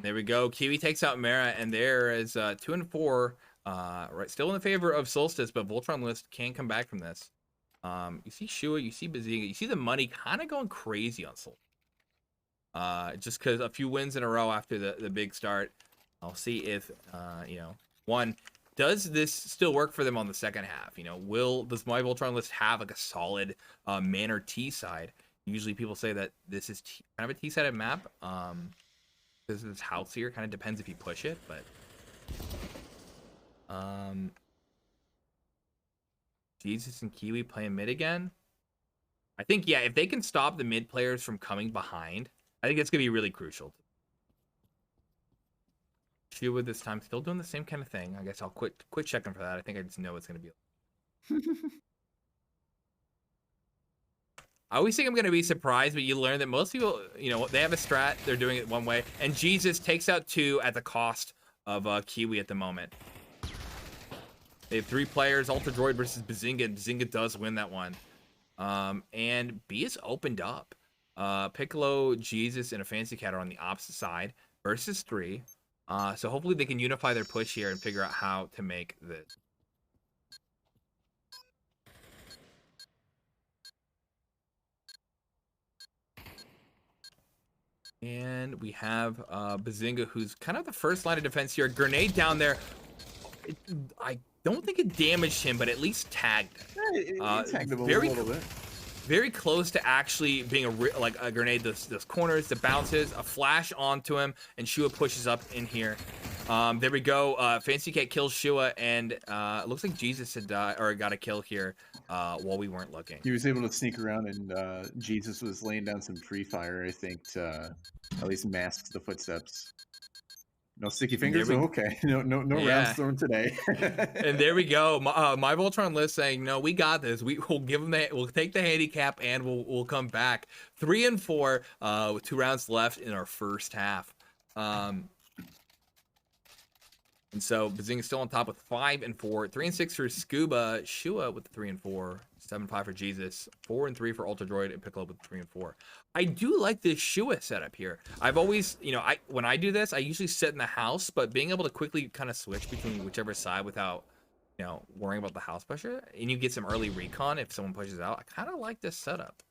There we go. Kiwi takes out Mara, and there is 2 and 4. Right, still in the favor of Solstice, but Voltron list can come back from this. You see Shua, you see Bazinga, you see the money kind of going crazy on Solstice. Just because a few wins in a row after the big start. I'll see if one, does this still work for them on the second half? Does my Voltron list have like a solid man or T side? Usually people say that this is kind of a T-sided map. This is house here. Kind of depends if you push it, but Jesus and Kiwi playing mid again. I think, yeah, if they can stop the mid players from coming behind, I think that's gonna be really crucial. Shua this time still doing the same kind of thing. I guess I'll quit checking for that. I think I just know it's gonna be. I always think I'm going to be surprised, but you learn that most people, they have a strat. They're doing it one way. And Jesus takes out 2 at the cost of Kiwi at the moment. They have 3 players, Alter Droid versus Bazinga, and Bazinga does win that one. And B is opened up. Piccolo, Jesus, and a Fancy Cat are on the opposite side versus 3. So hopefully they can unify their push here and figure out how to make this. And we have Bazinga, who's kind of the first line of defense here. Grenade down there. I don't think it damaged him, but at least tagged. It tagged him a little bit. Very close to actually being a grenade. Those corners, the bounces, a flash onto him, and Shua pushes up in here. There we go. Fancy Cat kills Shua, and it looks like Jesus had died or got a kill here while we weren't looking. He was able to sneak around, and Jesus was laying down some pre-fire, I think, to at least mask the footsteps. No sticky fingers? Oh, okay. No rounds thrown today. And there we go. My Voltron list saying, no, we got this. We'll give them we'll take the handicap and we'll come back. 3 and 4 with 2 rounds left in our first half. And so Bazinga's still on top with 5 and 4, 3 and 6 for Scuba, Shua with 3 and 4, 7 and 5 for Jesus, 4 and 3 for Ultra Droid, and Piccolo with 3 and 4. I do like this Shua setup here. I've always, when I do this, I usually sit in the house, but being able to quickly kind of switch between whichever side without, worrying about the house pressure, and you get some early recon if someone pushes out. I kind of like this setup.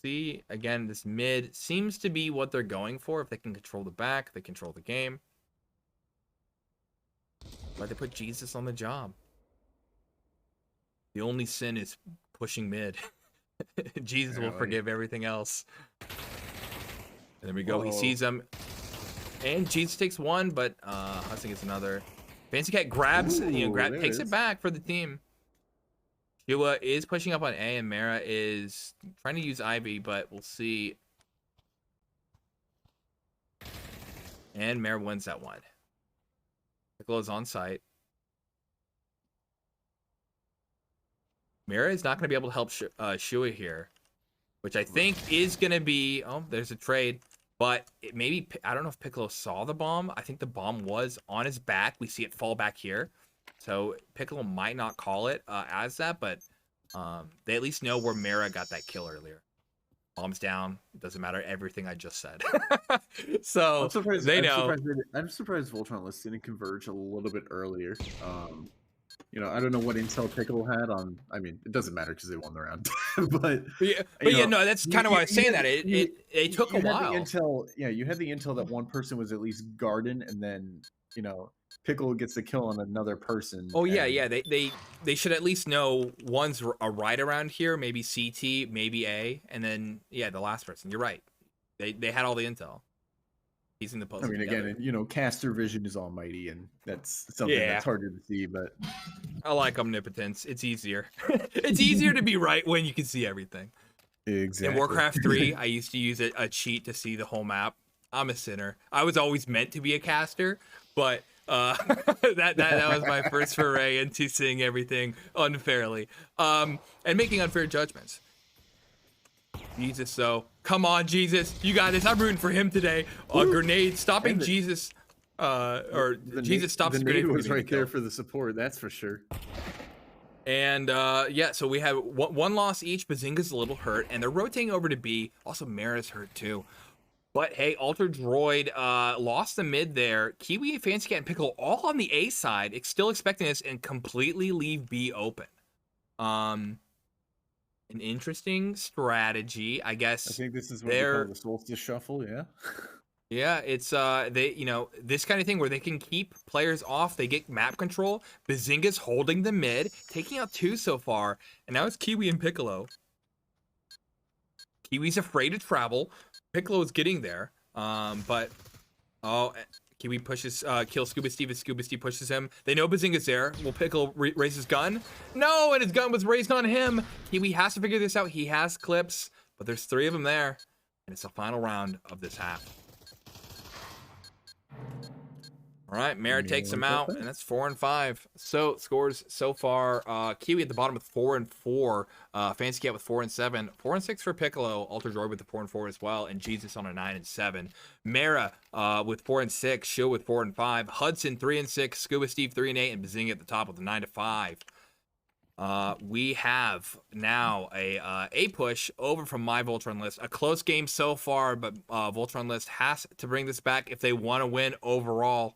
See, again, this mid seems to be what they're going for. If they can control the back, they control the game. But they put Jesus on the job. The only sin is pushing mid. Jesus will forgive everything else. And there we go. He sees him. And Jesus takes 1, but Hudson gets another. Fancy Cat grabs, takes it back for the team. Shua is pushing up on A, and Mara is trying to use Ivy, but we'll see. And Mara wins that one. Piccolo's on site. Mara is not going to be able to help Shua here, which I think is going to be... Oh, there's a trade. But maybe... I don't know if Piccolo saw the bomb. I think the bomb was on his back. We see it fall back here. So Piccolo might not call it as that, but they at least know where Mara got that kill earlier. Bombs down. It doesn't matter everything I just said. So they know. I'm surprised Voltron List didn't converge a little bit earlier. I don't know what intel Piccolo had on. I mean, it doesn't matter because they won the round. but that's kind of why I was saying that. It took a while. You had the intel that one person was at least guarding, and then Piccolo gets the kill on another person. Oh yeah. They should at least know one's a right around here, maybe CT, maybe A, and then the last person. You're right. They had all the intel. He's in the post. I mean, again, caster vision is almighty, and that's something that's harder to see. But I like omnipotence. It's easier. It's easier to be right when you can see everything. Exactly. In Warcraft 3, I used to use a cheat to see the whole map. I'm a sinner. I was always meant to be a caster, but that was my first foray into seeing everything unfairly and making unfair judgments. Jesus, though. Come on, Jesus. You got this. I'm rooting for him today. A grenade stopping Jesus. Jesus stops the grenade. Was right there for the support, that's for sure. And so we have one loss each. Bazinga's a little hurt, and they're rotating over to B. Also, Mara's hurt too. But hey, Alter Droid lost the mid there. Kiwi, Fancy Cat, and Piccolo all on the A side, still expecting this, and completely leave B open. An interesting strategy, I guess. I think this is what they call the Solstice Shuffle, yeah? Yeah, it's this kind of thing where they can keep players off, they get map control. Bazinga's holding the mid, taking out 2 so far, and now it's Kiwi and Piccolo. Kiwi's afraid to travel. Piccolo's getting there, but Kiwi pushes, kills Scuba Steve as Scuba Steve pushes him. They know Bazinga's there. Will Piccolo raise his gun? No, and his gun was raised on him. Kiwi has to figure this out. He has clips, but there's 3 of them there, and it's the final round of this half. All right, Mara takes him out, and that's 4 and 5. So scores so far: Kiwi at the bottom with 4 and 4, Fancy Cat with 4 and 7, 4 and 6 for Piccolo, Ultra Droid with the 4 and 4 as well, and Jesus on a 9 and 7. Mara with 4 and 6, Shil with 4 and 5, Hudson 3 and 6, Scuba Steve 3 and 8, and Bazinga at the top with a 9 to 5. We have now a push over from my Voltron list. A close game so far, but Voltron list has to bring this back if they want to win overall.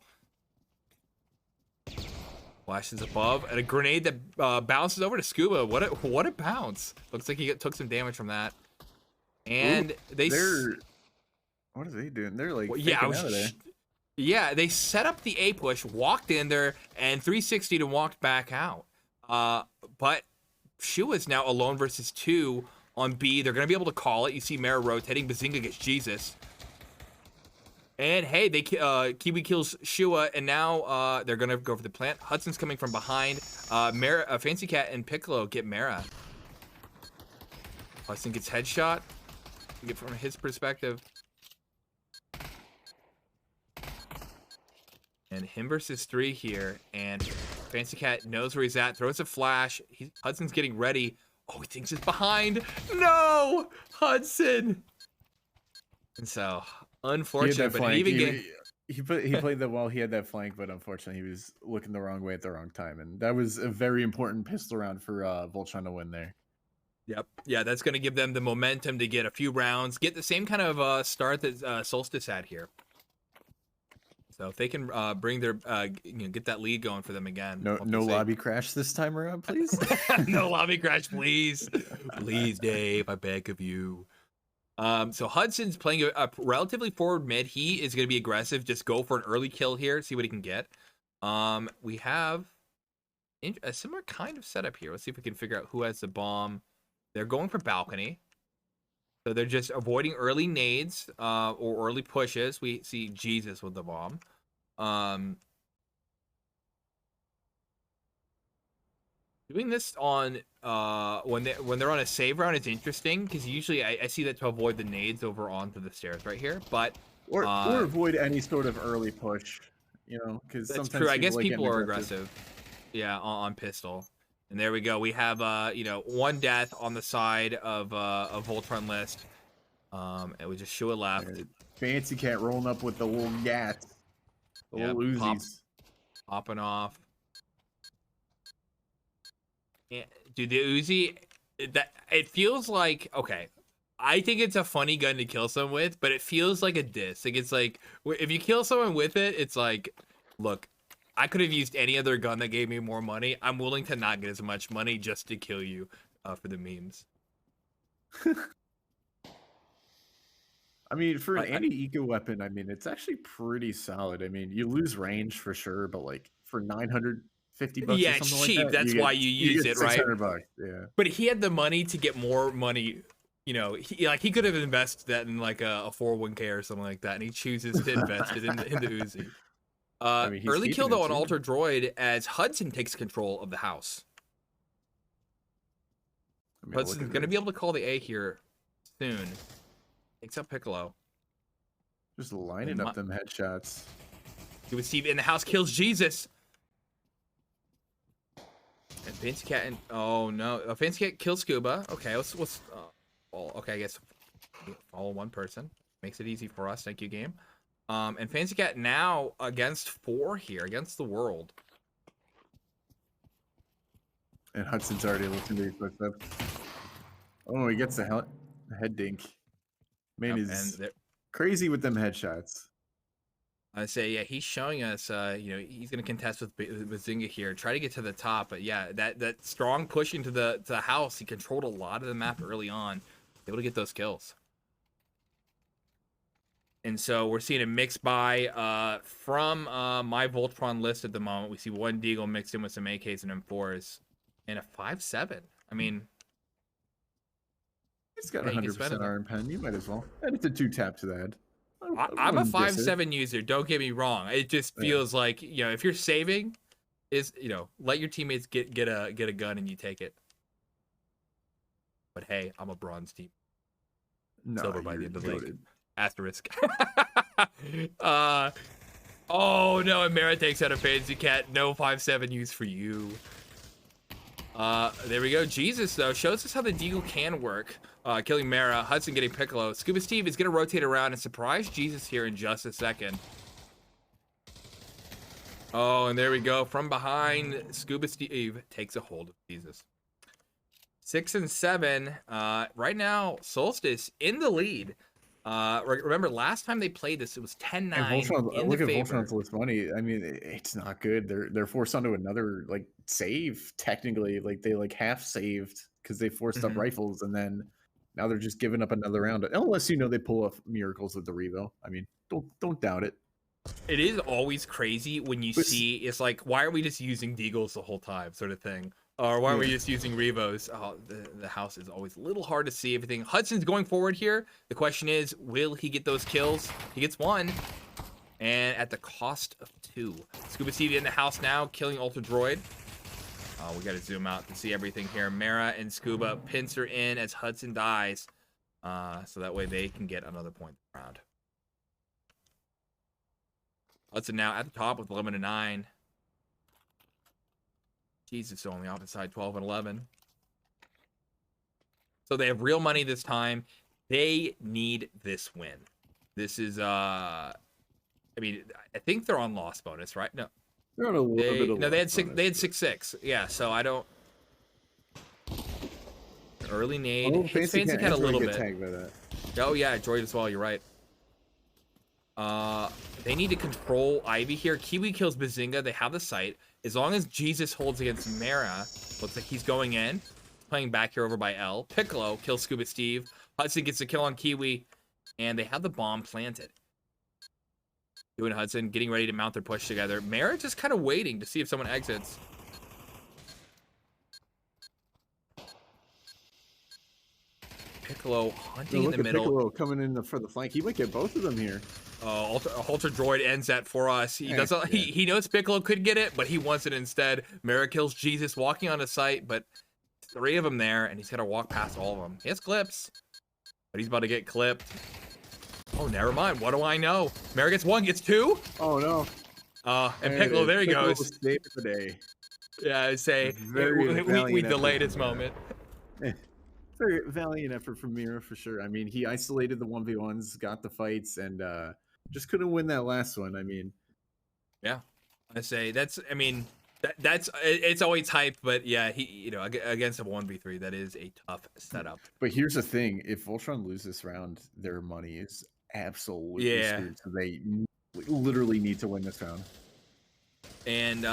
Flashes above, and a grenade that bounces over to Scuba. What a bounce! Looks like he took some damage from that. And what are they doing? They're like they set up the A push, walked in there, and 360 to walked back out. But Shu is now alone versus 2 on B. They're gonna be able to call it. You see Mara rotating. Bazinga gets Jesus. And hey, they Kiwi kills Shua, and now they're gonna go for the plant. Hudson's coming from behind. Fancy Cat and Piccolo get Mara. Hudson gets headshot. Get from his perspective. And him versus 3 here, and Fancy Cat knows where he's at. Throws a flash. Hudson's getting ready. Oh, he thinks it's behind. No, Hudson. And so, unfortunate, but even he played that well. He had that flank, but unfortunately, he was looking the wrong way at the wrong time, and that was a very important pistol round for Voltron to win there. Yep. Yeah, that's going to give them the momentum to get a few rounds, get the same kind of start that Solstice had here. So if they can bring their, get that lead going for them again. No lobby crash this time around, please. No lobby crash, please. Please, Dave, I beg of you. So Hudson's playing a relatively forward mid. He is going to be aggressive. Just go for an early kill here. See what he can get. We have a similar kind of setup here. Let's see if we can figure out who has the bomb. They're going for balcony. So they're just avoiding early nades or early pushes. We see Jesus with the bomb. Doing this on when they're on a save round is interesting because usually I see that to avoid the nades over onto the stairs right here, but or avoid any sort of early push, because that's sometimes true. I guess people are aggressive. Yeah, on pistol. And there we go. We have one death on the side of Voltron list. And we just show it left. Fancy Cat rolling up with the little gats. The little Uzis. Popping off. Yeah, dude, the Uzi, it feels like, okay, I think it's a funny gun to kill someone with, but it feels like a diss. Like, it's like, if you kill someone with it, it's like, look, I could have used any other gun that gave me more money. I'm willing to not get as much money just to kill you for the memes. I mean, for an anti-eco weapon, I mean, it's actually pretty solid. I mean, you lose range for sure, but like for $950 yeah, or something it's cheap. Like that, that's why you use it, right? $600, yeah. But he had the money to get more money. He could have invested that in like a 401k or something like that, and he chooses to invest it in the Uzi. Early kill though on Alter Droid as Hudson takes control of the house. Hudson's going to be able to call the A here soon. Takes up Piccolo. Just lining up them headshots. Do we see in the house kills Jesus? And Fancy Cat and oh no, Fancy Cat kills Scuba. Okay, okay, I guess follow one person makes it easy for us. Thank you, game. And Fancy Cat now against 4 here against the world. And Hudson's already looking to be pushed up. Oh, he gets the head dink. Man, he's crazy with them headshots. I say, yeah, he's showing us, he's going to contest with Zinga here, try to get to the top. But yeah, that strong push into the house, he controlled a lot of the map early on, able to get those kills. And so we're seeing a mix buy from my Voltron list at the moment. We see one Deagle mixed in with some AKs and M4s, and a 5.7. I mean, he's got 100% iron pen. You might as well. And it's a 2-tap to that. I'm a 5.7 user. Don't get me wrong. It just feels like if you're saving, let your teammates get a gun and you take it. But hey, I'm a bronze team. No, silver by the end of the league. Asterisk. Oh no, and Mara takes out a Fancy Cat. No 5.7 use for you. There we go. Jesus though shows us how the Deagle can work. Killing Mara, Hudson getting Piccolo. Scuba Steve is gonna rotate around and surprise Jesus here in just a second. Oh, and there we go. From behind, Scuba Steve takes a hold of Jesus. 6 and 7. Right now, Solstice in the lead. Remember last time they played this, it was 10-9 in look the at favor. Voltron's list money. I mean, it's not good. They're forced onto another save technically. They half saved because they forced up rifles, and then now they're just giving up another round. Unless they pull off miracles with the Revo. I mean, don't doubt it. It is always crazy when you see it's like, why are we just using Deagles the whole time, sort of thing. Or why are we just using Revos? Oh, the house is always a little hard to see everything. Hudson's going forward here. The question is, will he get those kills? He gets one. and at the cost of 2. Scuba Steve in the house now, killing Ultra Droid. We got to zoom out to see everything here. Mara and Scuba pincer in as Hudson dies, so that way they can get another point round. Hudson now at the top with 11 and 9. Jesus, on the opposite side, 12 and 11. So they have real money this time. They need this win. This is, I mean, I think they're on loss bonus, right? No, They're on a little bit of no, they had loss six. bonus, They had but- 6-6. Yeah, so I don't. Early nade. Oh, Hits Fancy Fancy Cat Cat a and Droid little get bit. tagged by that. Oh yeah, Droid as well. You're right. They need to control Ivy here. Kiwi kills Bazinga. They have the sight. As long as Jesus holds against Mara, looks like he's going in. Playing back here over by L. Piccolo kills Scuba Steve. Hudson gets the kill on Kiwi, and they have the bomb planted. Doing Hudson, getting ready to mount their push together. Mara just kind of waiting to see if someone exits. Piccolo hunting in Look the at middle. Piccolo coming in for the flank. He might get both of them here. Ultra Droid ends that for us. He doesn't. Yeah. He knows Piccolo could get it, but he wants it instead. Mara kills Jesus walking on a site, but 3 of them there, and he's gonna walk past all of them. He has clips, but he's about to get clipped. Oh, never mind. What do I know? Mara gets 1, gets 2. Oh no! And Piccolo, there he Piccolo goes. saved the day. Yeah, I say Very we valiant delayed effort its from Mara. moment. Very valiant effort from Mira for sure. I mean, he isolated the 1v1s, got the fights, and just couldn't win that last one. I mean, Yeah, I say that's. I mean, that's it's always hype, but yeah, he against a 1v3, that is a tough setup. but here's the thing: if Voltron loses this round, their money is absolutely Yeah. screwed. So they literally need to win this round. And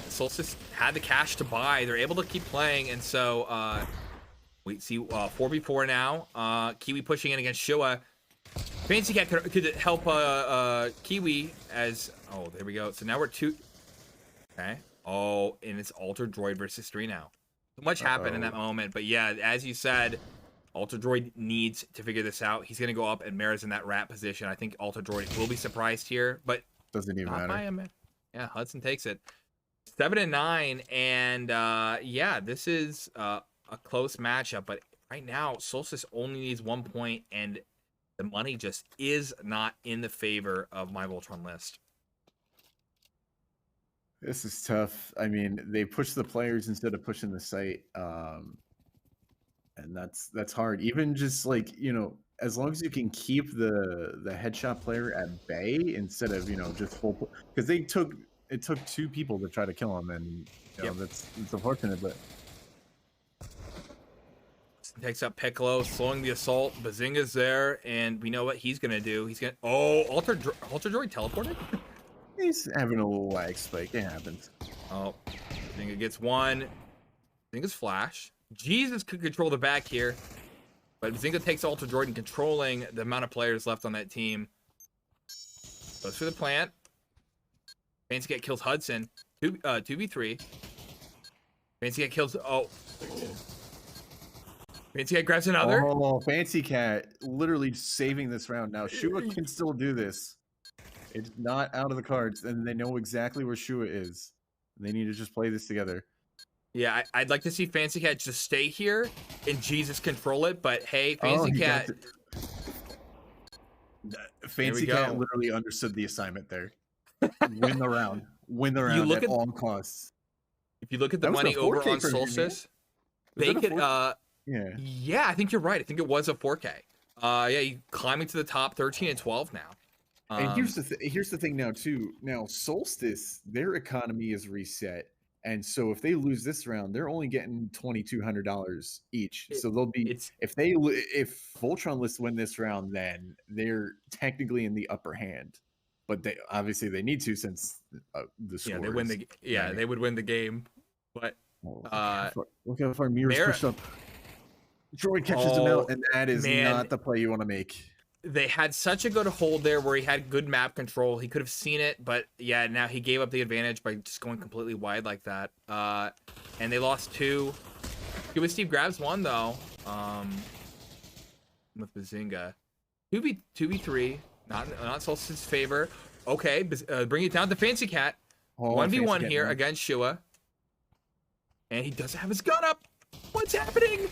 Solstice had the cash to buy. They're able to keep playing, and so we see 4v4 now. Kiwi pushing in against Shua. Fancy Cat could help Kiwi as there we go. So now we're 2. Okay. Oh, and it's Ultra Droid versus 3 now. So much happened in that moment, but yeah, as you said, Ultra Droid needs to figure this out. He's gonna go up, and Mara's in that rat position. I think Ultra Droid will be surprised here, but Doesn't even not by matter. him. Yeah, Hudson takes it. 7 and 9, and yeah, this is a close matchup. But right now, Solstice only needs 1 point, and the money just is not in the favor of my Voltron list. This is tough. I mean, they push the players instead of pushing the site, and that's hard. Even just like as long as you can keep the headshot player at bay instead of just full, because it took 2 people to try to kill him, and it's unfortunate, but Takes up Piccolo, slowing the assault. Bazinga's there, and we know what he's gonna do. He's gonna Ultra Droid teleported. he's having a little lag spike. It happens. Oh, Bazinga gets 1. Bazinga's flash. Jesus could control the back here, but Bazinga takes Ultra Droid and controlling the amount of players left on that team. Goes for the plant. Fancy Cat kills Hudson. 2v3. Fancy Cat kills. Fancy Cat grabs another. Oh, Fancy Cat literally saving this round. Now Shua can still do this. It's not out of the cards, and they know exactly where Shua is. They need to just play this together. Yeah, I'd like to see Fancy Cat just stay here and Jesus control it, but hey, Fancy he Cat. got Fancy go. Cat literally understood the assignment there. Win the round. Win the round look at at- all costs. If you look at the That was a money over 4K on from you, man. Solstice, Was they that a could. 4K? Yeah. I think you're right. I think it was a 4K. Yeah, you climbing to the top, 13 and 12 now. And here's the thing now too. Now Solstice, their economy is reset, and so if they lose this round, they're only getting $2,200 each. So they'll be it's if Voltron lists win this round, then they're technically in the upper hand. But they obviously they need to since the score. they win the they would win the game, but Look how far Mira's Mara- pushed up. Droid catches him out, and that is man. not the play you want to make. they had such a good hold there where he had good map control. He could have seen it, but yeah, now he gave up the advantage by just going completely wide like that. And they lost 2. Cuba Steve grabs 1 though. With Bazinga. 2v3, not Solstice's favor. Okay, bring it down to Fancy Cat. Oh, 1v1 Fancy Cat here now. against Shua. And he doesn't have his gun up. What's happening?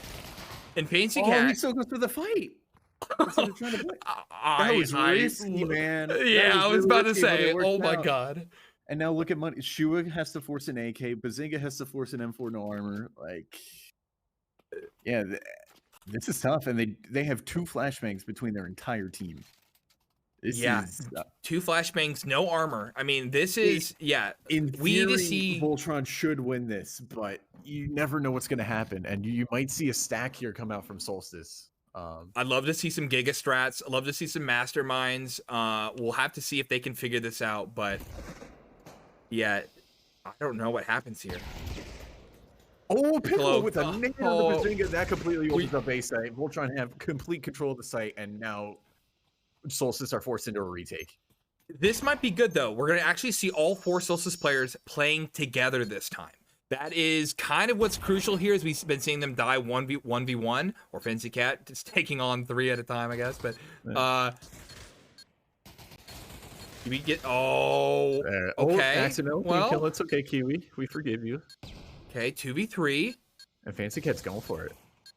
And Fancy Oh, Cat. he still goes for the fight. Instead of trying to play. That was risky, man. That Yeah, I was really about to risky, but say, it worked oh my out. god. And now look at money. Shua has to force an AK. Bazinga has to force an M4 no armor. Like, yeah, this is tough. And they have 2 flashbangs between their entire team. This is 2 flashbangs, no armor. I mean, this is in we need to theory, see. Voltron should win this, but you never know what's going to happen, and you might see a stack here come out from Solstice. I'd love to see some Giga Strats. I'd love to see some masterminds. We'll have to see if they can figure this out, but yeah, I don't know what happens here. Oh, Piccolo with a Oh, nail on the Bazinga. That completely opens up A site. Voltron have complete control of the site, and now Solstice are forced into a retake. This might be good though. We're gonna actually see all 4 Solstice players playing together this time. That is kind of what's crucial here, is we've been seeing them die 1v1, or Fancy Cat just taking on 3 at a time, I guess. But we get okay. Accidental kill. It's okay, Kiwi. We forgive you. Okay, 2v3. And Fancy Cat's going for it.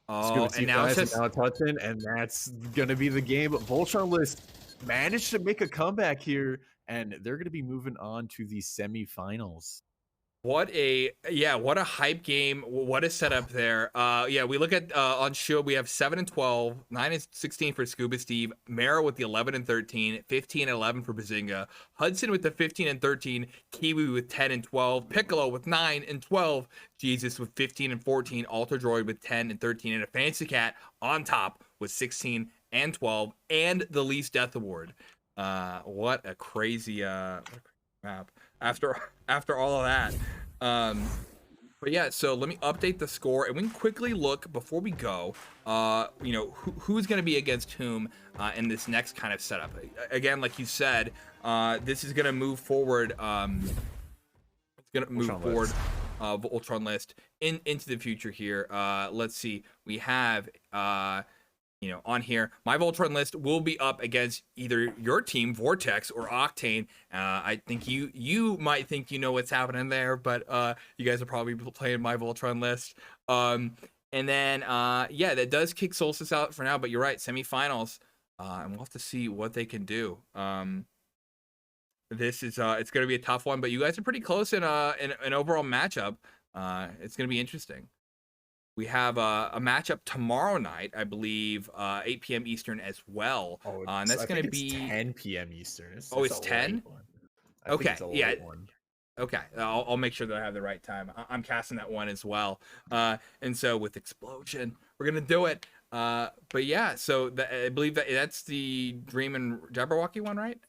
Oh, and now it's just Hudson, and that's gonna be the game. But Voltron List managed to make a comeback here, and they're gonna be moving on to the semifinals. what a hype game. What a setup there. We look at on show, we have 7 and 12, 9 and 16 for Scuba Steve, Mara with the 11 and 13, 15 and 11 for Bazinga, Hudson with the 15 and 13, Kiwi with 10 and 12, Piccolo with 9 and 12, Jesus with 15 and 14, Alter Droid with 10 and 13, and a Fancy Cat on top with 16 and 12, and the least death award. What a crazy map after all of that. But yeah, so let me update the score, and we can quickly look before we go, who's going to be against whom in this next kind of setup. Again, like you said, this is going to move forward. It's going to move forward Voltron List into the future here. Let's see. We have on here, my Voltron List will be up against either your team, Vortex, or Octane. I think you might think you know what's happening there, but you guys are probably playing my Voltron List. And then, that does kick Solstice out for now, but you're right, semifinals. And we'll have to see what they can do. This is, it's going to be a tough one, but you guys are pretty close in an overall matchup. It's going to be interesting. We have a matchup tomorrow night, I believe, 8 p.m. Eastern as well. And that's going to be 10 p.m. Eastern. It's 10? Okay, yeah. Okay, I'll make sure that I have the right time. I'm casting that one as well. And so with Explosion, we're going to do it. But yeah, so I believe that's the Dream and Jabberwocky one, right?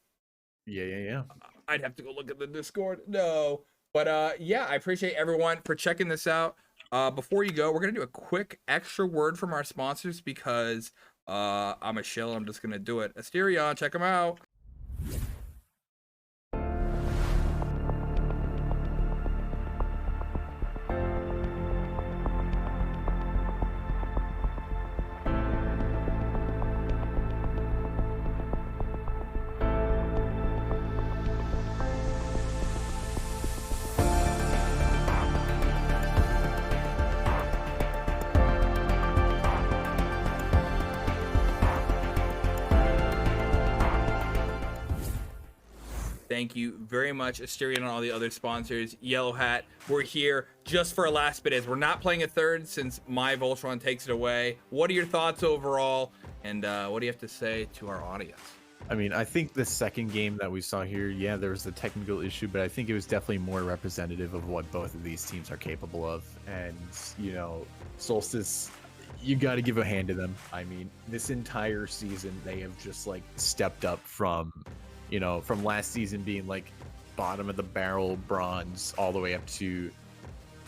Yeah. I'd have to go look at the Discord. No. But I appreciate everyone for checking this out. Before you go, we're going to do a quick extra word from our sponsors because I'm a shill. I'm just going to do it. Asterion, check them out. Thank you very much, Asterion, and all the other sponsors. Yellow Hat, we're here just for a last bit, as we're not playing a third since my Voltron takes it away. What are your thoughts overall, and what do you have to say to our audience? I mean, I think the second game that we saw here, there was a technical issue, but I think it was definitely more representative of what both of these teams are capable of. And, Solstice, you got to give a hand to them. I mean, this entire season, they have just, stepped up from last season being, bottom of the barrel bronze all the way up to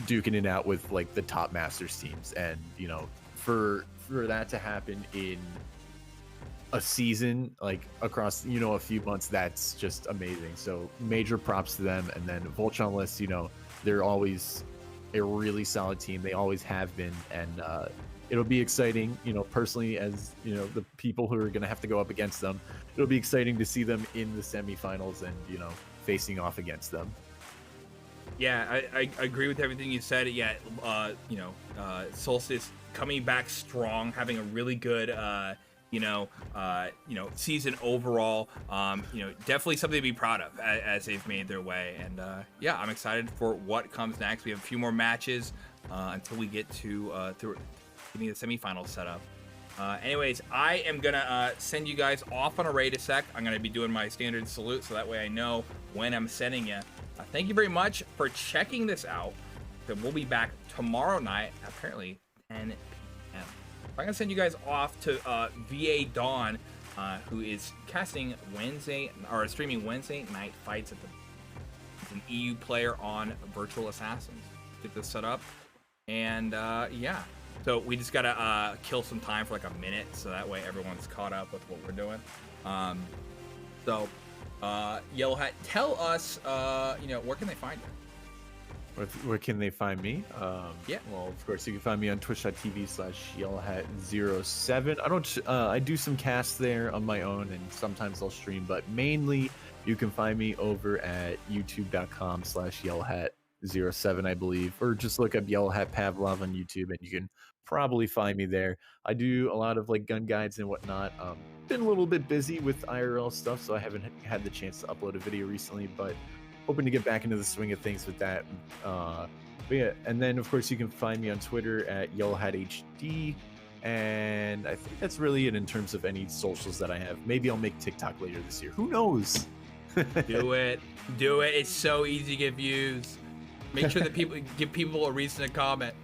duking it out with, the top Masters teams. And, for that to happen in a season, across a few months, that's just amazing. So major props to them. And then Voltron List, they're always a really solid team. They always have been. And it'll be exciting, you know, personally, as you know, the people who are going to have to go up against them. It'll be exciting to see them in the semifinals and, you know, facing off against them. Yeah, I agree with everything you said. Yeah, Solstice coming back strong, having a really good season overall. Definitely something to be proud of as they've made their way. And yeah, I'm excited for what comes next. We have a few more matches until we get to getting the semifinals set up. Anyways, I am gonna send you guys off on a raid a sec. I'm gonna be doing my standard salute, so that way I know when I'm sending you. Thank you very much for checking this out. Then we'll be back tomorrow night, apparently 10 p.m. I'm gonna send you guys off to VA Dawn, who is casting streaming Wednesday night fights at the. He's an EU player on Virtual Assassins. Get this set up, and yeah. So we just gotta kill some time for like a minute, so that way everyone's caught up with what we're doing. Yellow Hat, tell us, where can they find you? Where can they find me? Yeah. Well, of course, you can find me on twitch.tv/yellowhat07. I do some casts there on my own, and sometimes I'll stream, but mainly you can find me over at youtube.com/yellowhat07, I believe, or just look up Yellow Hat Pavlov on YouTube, and you can probably find me there. I do a lot of like gun guides and whatnot. Been a little bit busy with IRL stuff, so I haven't had the chance to upload a video recently, but hoping to get back into the swing of things with that. But yeah, and then of course you can find me on Twitter at YellowhatHD, and I think that's really it in terms of any socials that I have. Maybe I'll make TikTok later this year. Who knows? Do it. It's so easy to get views. Make sure that give people a reason to comment.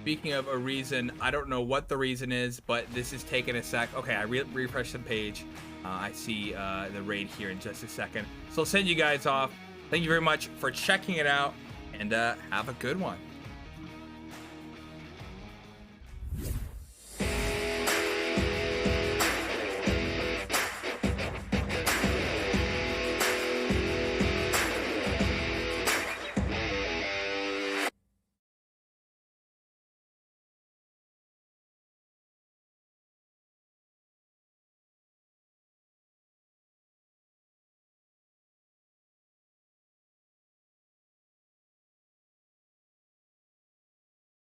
Speaking of a reason, I don't know what the reason is, but this is taking a sec. Okay, I refreshed the page. I see the raid here in just a second. So I'll send you guys off. Thank you very much for checking it out, and have a good one.